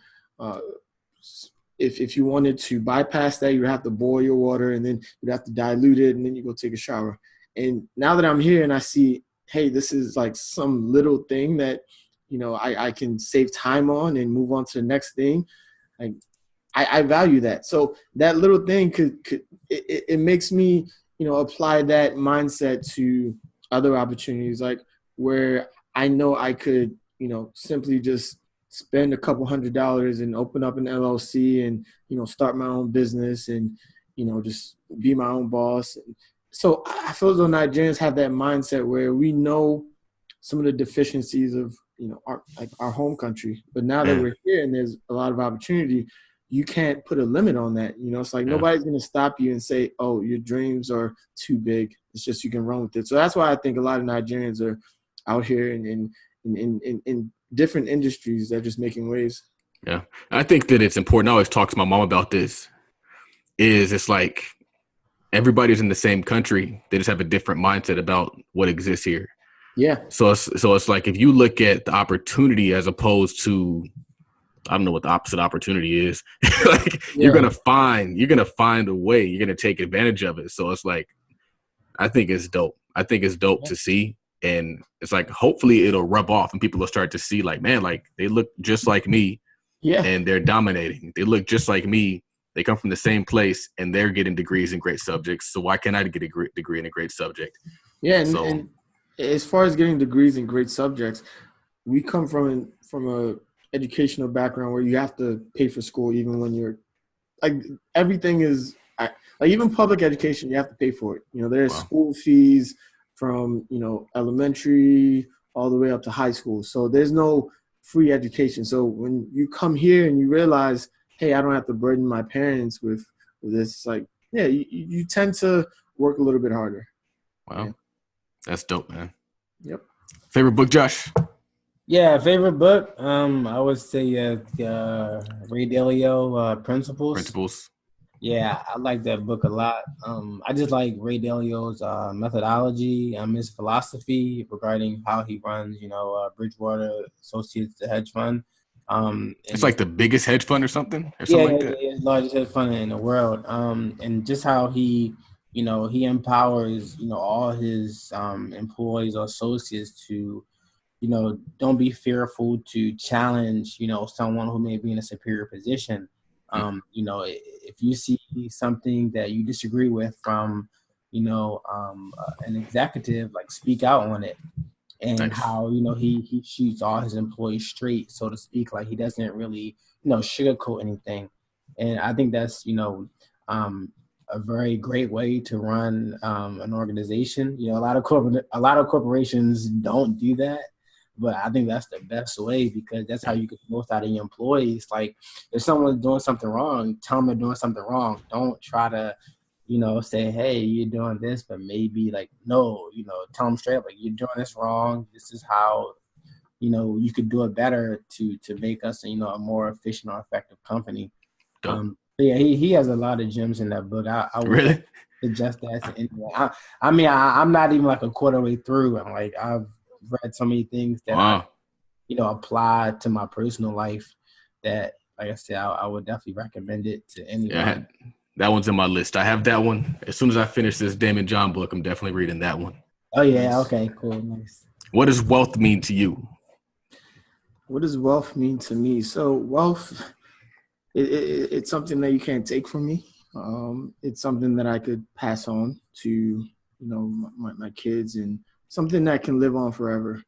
[SPEAKER 3] if you wanted to bypass that, you would have to boil your water, and then you'd have to dilute it, and then you go take a shower. And now that I'm here and I see, hey, this is like some little thing that, I can save time on and move on to the next thing. Like I value that. So that little thing it makes me, apply that mindset to other opportunities, like where I know I could, simply just spend a couple $100s and open up an LLC and, start my own business and, just be my own boss. So I feel as though Nigerians have that mindset where we know some of the deficiencies of, our home country. But now that we're here and there's a lot of opportunity, you can't put a limit on that. It's like nobody's going to stop you and say, oh, your dreams are too big. It's just you can run with it. So that's why I think a lot of Nigerians are out here in different industries that are just making waves.
[SPEAKER 1] Yeah. I think that it's important. I always talk to my mom about this. It's like everybody's in the same country. They just have a different mindset about what exists here.
[SPEAKER 3] Yeah.
[SPEAKER 1] So it's like if you look at the opportunity as opposed to, I don't know what the opposite opportunity is. You're gonna find a way. You're gonna take advantage of it. So it's like, I think it's dope. To see, and it's like hopefully it'll rub off, and people will start to see like, man, like they look just like me, and they're dominating. They look just like me. They come from the same place, and they're getting degrees in great subjects. So why can't I get a degree in a great subject?
[SPEAKER 3] Yeah, and as far as getting degrees in great subjects, we come from a educational background where you have to pay for school even when you're like everything is like even public education, you have to pay for it. There's school fees from elementary all the way up to high school, so there's no free education. So when you come here and you realize, hey, I don't have to burden my parents with this, it's like you tend to work a little bit harder.
[SPEAKER 1] That's dope, man.
[SPEAKER 3] Yep.
[SPEAKER 1] Favorite book, Josh?
[SPEAKER 2] Yeah, favorite book. I would say Ray Dalio, Principles. Yeah, I like that book a lot. I just like Ray Dalio's methodology, his philosophy regarding how he runs, Bridgewater Associates, the hedge fund.
[SPEAKER 1] It's
[SPEAKER 2] And
[SPEAKER 1] like the biggest hedge fund or something
[SPEAKER 2] yeah,
[SPEAKER 1] like that.
[SPEAKER 2] it's the largest hedge fund in the world. And just how he empowers, all his employees or associates to, don't be fearful to challenge, someone who may be in a superior position. If you see something that you disagree with from, an executive, like speak out on it. And
[SPEAKER 1] Nice.
[SPEAKER 2] how, he shoots all his employees straight, so to speak, like he doesn't really, sugarcoat anything. And I think that's, a very great way to run an organization. A lot of corporations don't do that, but I think that's the best way, because that's how you get the most out of your employees. Like, if someone's doing something wrong, tell them they're doing something wrong. Don't try to, say, hey, you're doing this, but maybe like, no, tell them straight up, like, you're doing this wrong. This is how, you could do it better to make us, a more efficient or effective company. But yeah, he has a lot of gems in that book. I would
[SPEAKER 1] Really
[SPEAKER 2] suggest that to anyone. I'm not even like a quarter way through. I'm like, I've read so many things that I apply to my personal life that, like I said, I would definitely recommend it to anyone.
[SPEAKER 1] Yeah, that one's in my list. I have that one. As soon as I finish this Damon John book, I'm definitely reading that one.
[SPEAKER 2] Oh, yeah. Okay, cool. Nice.
[SPEAKER 1] What does wealth mean to you?
[SPEAKER 3] What does wealth mean to me? So wealth, it's something that you can't take from me. It's something that I could pass on to, my kids, and something that can live on forever.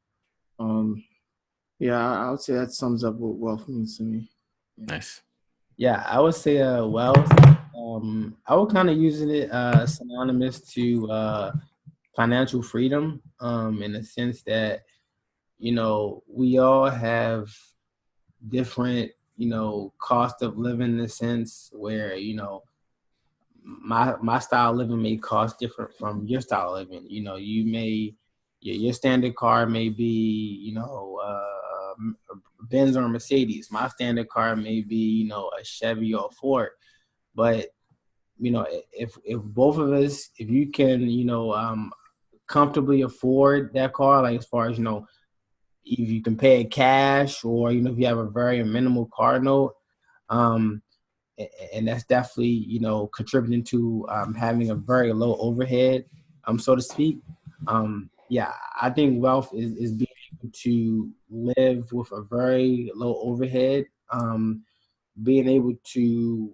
[SPEAKER 3] Yeah, I would say that sums up what wealth means to me.
[SPEAKER 1] Nice.
[SPEAKER 2] Yeah, I would say wealth. I would kind of use it synonymous to financial freedom, in the sense that, we all have different, cost of living, in the sense where, my style of living may cost different from your style of living. Your standard car may be, a Benz or a Mercedes. My standard car may be, a Chevy or a Ford. But, if both of us, if you can, comfortably afford that car, like as far as, if you can pay it cash, or, if you have a very minimal car note, and that's definitely, contributing to having a very low overhead, so to speak. Yeah, I think wealth is being able to live with a very low overhead, being able to,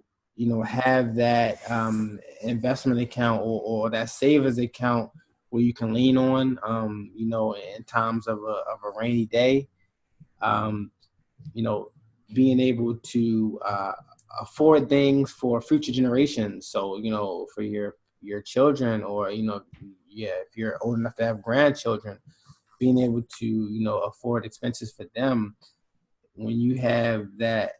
[SPEAKER 2] have that investment account, or that savings account where you can lean on, in times of a rainy day, being able to afford things for future generations. So, for your children, or, if you're old enough to have grandchildren, being able to, afford expenses for them. When you have that,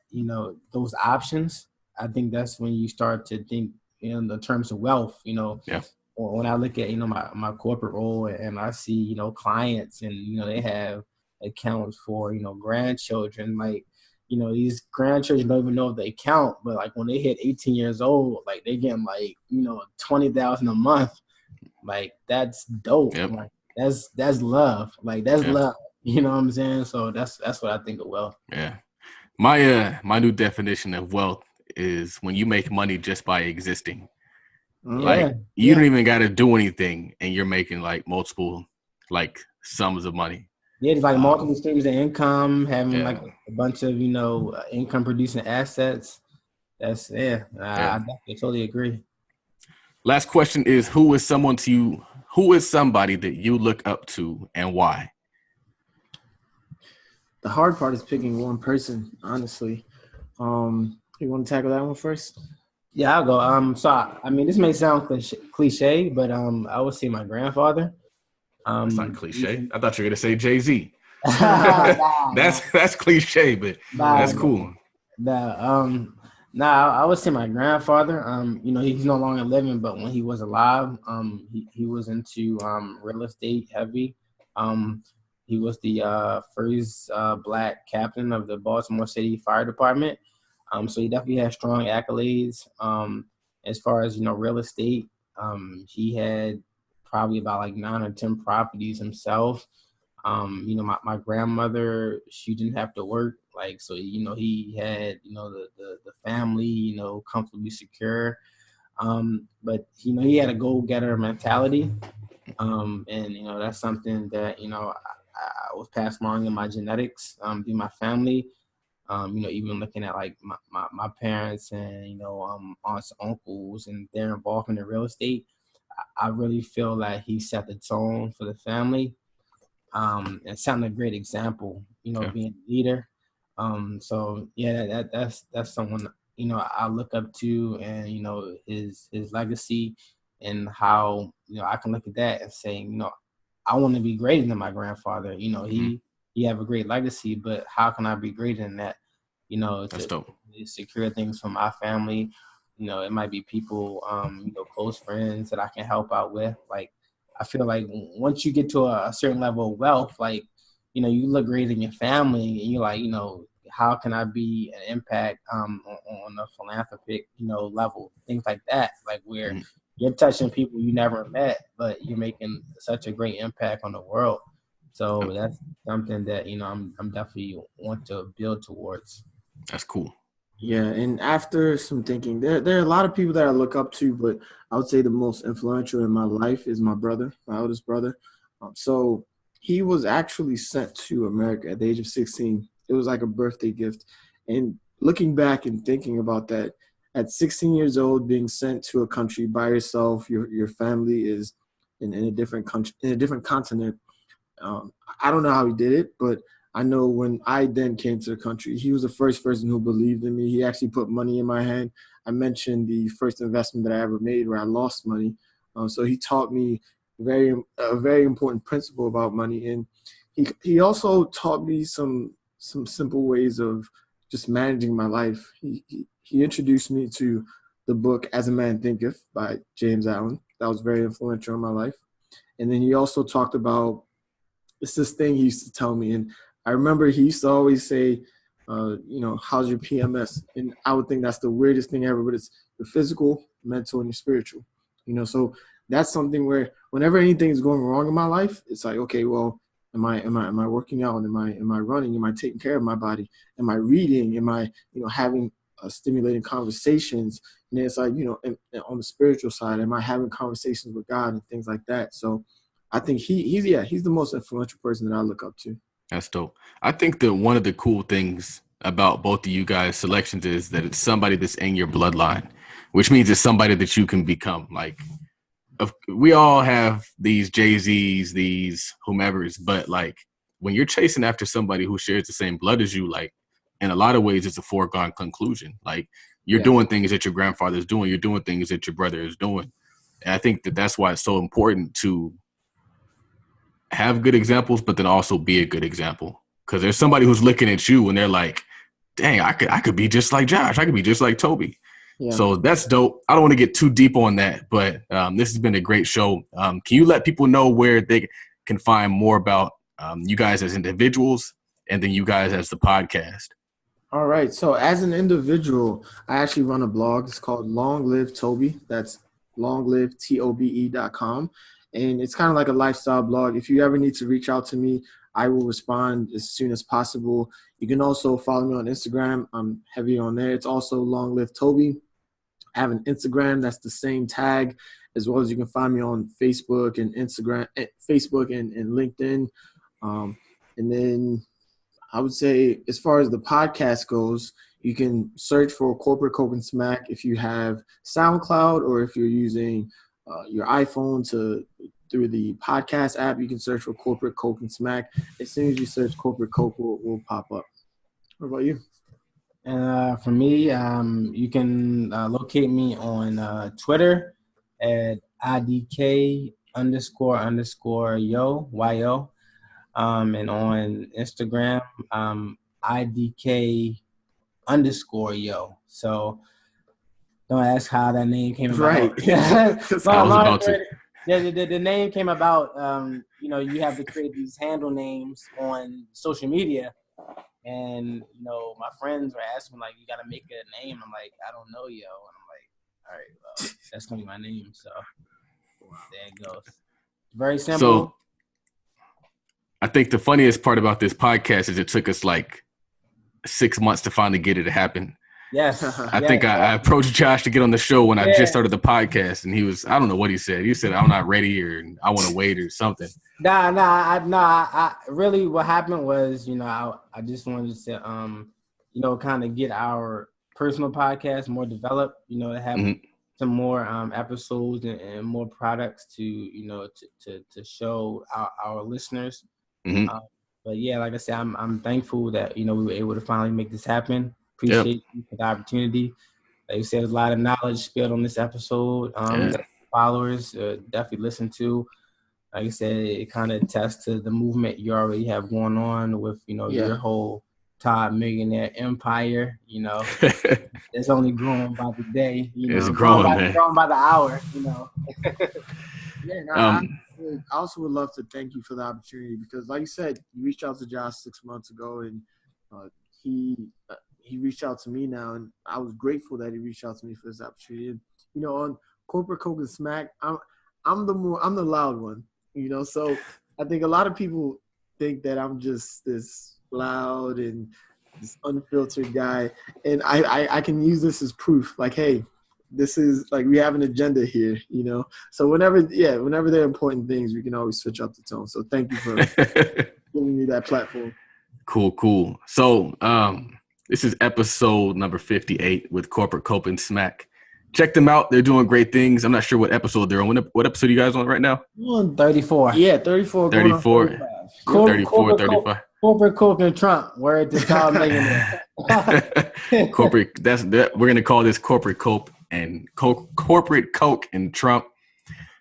[SPEAKER 2] those options, I think that's when you start to think in the terms of wealth.
[SPEAKER 1] Yeah.
[SPEAKER 2] Or when I look at, my corporate role, and I see, clients, and, they have accounts for, grandchildren, like, these grandchildren don't even know if they count, but like when they hit 18 years old, like they're getting like, $20,000 a month. Like, that's dope.
[SPEAKER 1] Yep.
[SPEAKER 2] Like, that's love. Like, that's love. You know what I'm saying? So that's what I think of wealth.
[SPEAKER 1] Yeah. My new definition of wealth is when you make money just by existing. Like, you don't even got to do anything, and you're making like multiple like sums of money.
[SPEAKER 2] Yeah, it's like multiple streams of income, having like a bunch of, income producing assets. That's I definitely totally agree.
[SPEAKER 1] Last question is, who is somebody that you look up to, and why?
[SPEAKER 3] The hard part is picking one person, honestly. You want to tackle that one first?
[SPEAKER 2] Yeah, I'll go. So this may sound cliche, but I would say my grandfather.
[SPEAKER 1] That's not cliche. I thought you were gonna say Jay-Z.
[SPEAKER 2] Nah.
[SPEAKER 1] That's cliche, but that's cool.
[SPEAKER 2] I would say my grandfather. He's no longer living, but when he was alive, he was into real estate heavy. He was the first black captain of the Baltimore City Fire Department. So he definitely has strong accolades. As far as, real estate, he had probably about like 9 or 10 properties himself. My grandmother, she didn't have to work. Like, so, he had, the family, comfortably secure. But, he had a go-getter mentality. And, that's something that, I was passed along in my genetics, through my family. Even looking at like my parents and, aunts, uncles, and their involvement in real estate, I really feel like he set the tone for the family, and setting a great example,
[SPEAKER 1] Okay.
[SPEAKER 2] being a leader. So yeah, that's someone, I look up to, and, his legacy, and how, I can look at that and say, I want to be greater than my grandfather. He have a great legacy, but how can I be greater than that?
[SPEAKER 1] That's
[SPEAKER 2] To
[SPEAKER 1] dope.
[SPEAKER 2] secure things for my family. It might be people, close friends that I can help out with. Like, I feel like once you get to a certain level of wealth, like, you look great in your family, and you're like, how can I be an impact on a philanthropic, level, things like that, like where you're touching people you never met, but you're making such a great impact on the world. So that's something that, I'm definitely want to build towards.
[SPEAKER 1] That's cool.
[SPEAKER 3] Yeah, and after some thinking, there are a lot of people that I look up to, but I would say the most influential in my life is my brother, my oldest brother. So he was actually sent to America at the age of 16. It was like a birthday gift. And looking back and thinking about that, at 16 years old, being sent to a country by yourself, your family is in a different country, in a different continent. I don't know how he did it, but I know when I then came to the country, he was the first person who believed in me. He actually put money in my hand. I mentioned the first investment that I ever made where I lost money. So he taught me a very important principle about money. And he also taught me some simple ways of just managing my life. He introduced me to the book As a Man Thinketh by James Allen. That was very influential in my life. And then he also talked about, it's this thing he used to tell me, and I remember he used to always say, how's your PMS? And I would think that's the weirdest thing ever, but it's your physical, mental, and your spiritual. So that's something where whenever anything is going wrong in my life, it's like, okay, well, am I working out? Am I running? Am I taking care of my body? Am I reading? Am I, having stimulating conversations? And then it's like, and on the spiritual side, am I having conversations with God and things like that? So I think he's the most influential person that I look up to.
[SPEAKER 1] That's dope. I think that one of the cool things about both of you guys' selections is that it's somebody that's in your bloodline, which means it's somebody that you can become. Like, we all have these Jay-Z's, these whomevers, but like when you're chasing after somebody who shares the same blood as you, like in a lot of ways, it's a foregone conclusion. Like you're doing things that your grandfather's doing, you're doing things that your brother is doing. And I think that that's why it's so important to have good examples, but then also be a good example. Because there's somebody who's looking at you and they're like, dang, I could be just like Josh. I could be just like Tobi. Yeah. So that's dope. I don't want to get too deep on that, but this has been a great show. Can you let people know where they can find more about you guys as individuals and then you guys as the podcast?
[SPEAKER 3] All right. So as an individual, I actually run a blog. It's called Long Live Tobi. That's longlivetobe.com. And it's kind of like a lifestyle blog. If you ever need to reach out to me, I will respond as soon as possible. You can also follow me on Instagram. I'm heavy on there. It's also Long Live Tobi. I have an Instagram that's the same tag, as well as you can find me on Facebook and Instagram, Facebook and LinkedIn. And then I would say, as far as the podcast goes, you can search for Corporate Coke and Smack if you have SoundCloud, or if you're using your iPhone through the podcast app, you can search for Corporate Coke and Smack. As soon as you search Corporate Coke, will pop up. What about you?
[SPEAKER 2] For me, you can locate me on Twitter at IDK__yo, YO. And on Instagram, IDK_yo. So don't ask how that name came about.
[SPEAKER 3] Right.
[SPEAKER 1] I was about to.
[SPEAKER 2] Yeah, the name came about, you have to create these handle names on social media. And, my friends were asking, like, you got to make a name. I'm like, I don't know, yo. And I'm like, all right, well, that's gonna be my name. So there it goes. Very simple.
[SPEAKER 1] So I think the funniest part about this podcast is it took us like 6 months to finally get it to happen.
[SPEAKER 2] Yes.
[SPEAKER 1] I think I approached Josh to get on the show when I just started the podcast, and he was, I don't know what he said. He said, I'm not ready, or I want to wait, or something.
[SPEAKER 2] I really, what happened was, I just wanted to, kind of get our personal podcast more developed, to have some more episodes and more products to, to show our listeners. But yeah, like I said, I'm thankful that, we were able to finally make this happen. Appreciate you for the opportunity. Like you said, there's a lot of knowledge spilled on this episode. That followers definitely listen to. Like I said, it kind of attests to the movement you already have going on with, your whole Todd Millionaire empire. It's only growing by the day.
[SPEAKER 1] It's growing, man.
[SPEAKER 2] Growing by the hour.
[SPEAKER 3] I also would love to thank you for the opportunity because, like you said, you reached out to Josh 6 months ago, and he reached out to me now, and I was grateful that he reached out to me for this opportunity. And, on Corporate Coke and Smack, I'm the loud one. So I think a lot of people think that I'm just this loud and this unfiltered guy, and I can use this as proof. Like, hey, this is like we have an agenda here, So whenever there are important things, we can always switch up the tone. So thank you for giving me that platform.
[SPEAKER 1] Cool. So this is episode number 58 with Corporate Coke and Smack. Check them out. They're doing great things. I'm not sure what episode they're on. What episode are you guys on right now?
[SPEAKER 2] We're on 34. Yeah, 34.
[SPEAKER 1] 34. 35.
[SPEAKER 2] Corporate Coke and Trump. Word to Todd Millionaire.
[SPEAKER 1] Corporate. We're gonna call this Corporate Coke and Corporate Coke and Trump.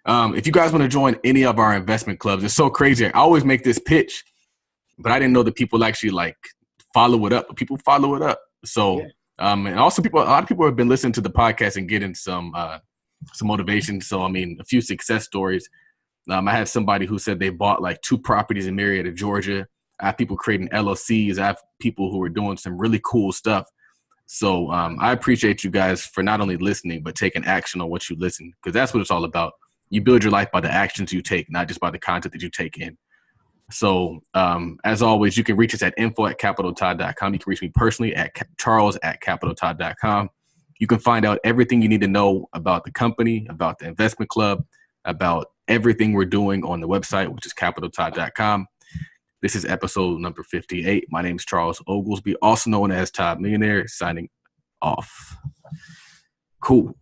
[SPEAKER 1] If you guys want to join any of our investment clubs, it's so crazy. I always make this pitch, but I didn't know that people actually follow it up. But people follow it up. So. And also a lot of people have been listening to the podcast and getting some motivation. So, a few success stories. I had somebody who said they bought 2 properties in Marietta, Georgia. I have people creating LLCs. I have people who are doing some really cool stuff. So I appreciate you guys for not only listening, but taking action on what you listen, because that's what it's all about. You build your life by the actions you take, not just by the content that you take in. So, as always, you can reach us at info@capitaltodd.com. You can reach me personally at charles@capitaltodd.com. You can find out everything you need to know about the company, about the investment club, about everything we're doing on the website, which is capitaltodd.com. This is episode number 58. My name is Charles Oglesby, also known as Todd Millionaire, signing off. Cool.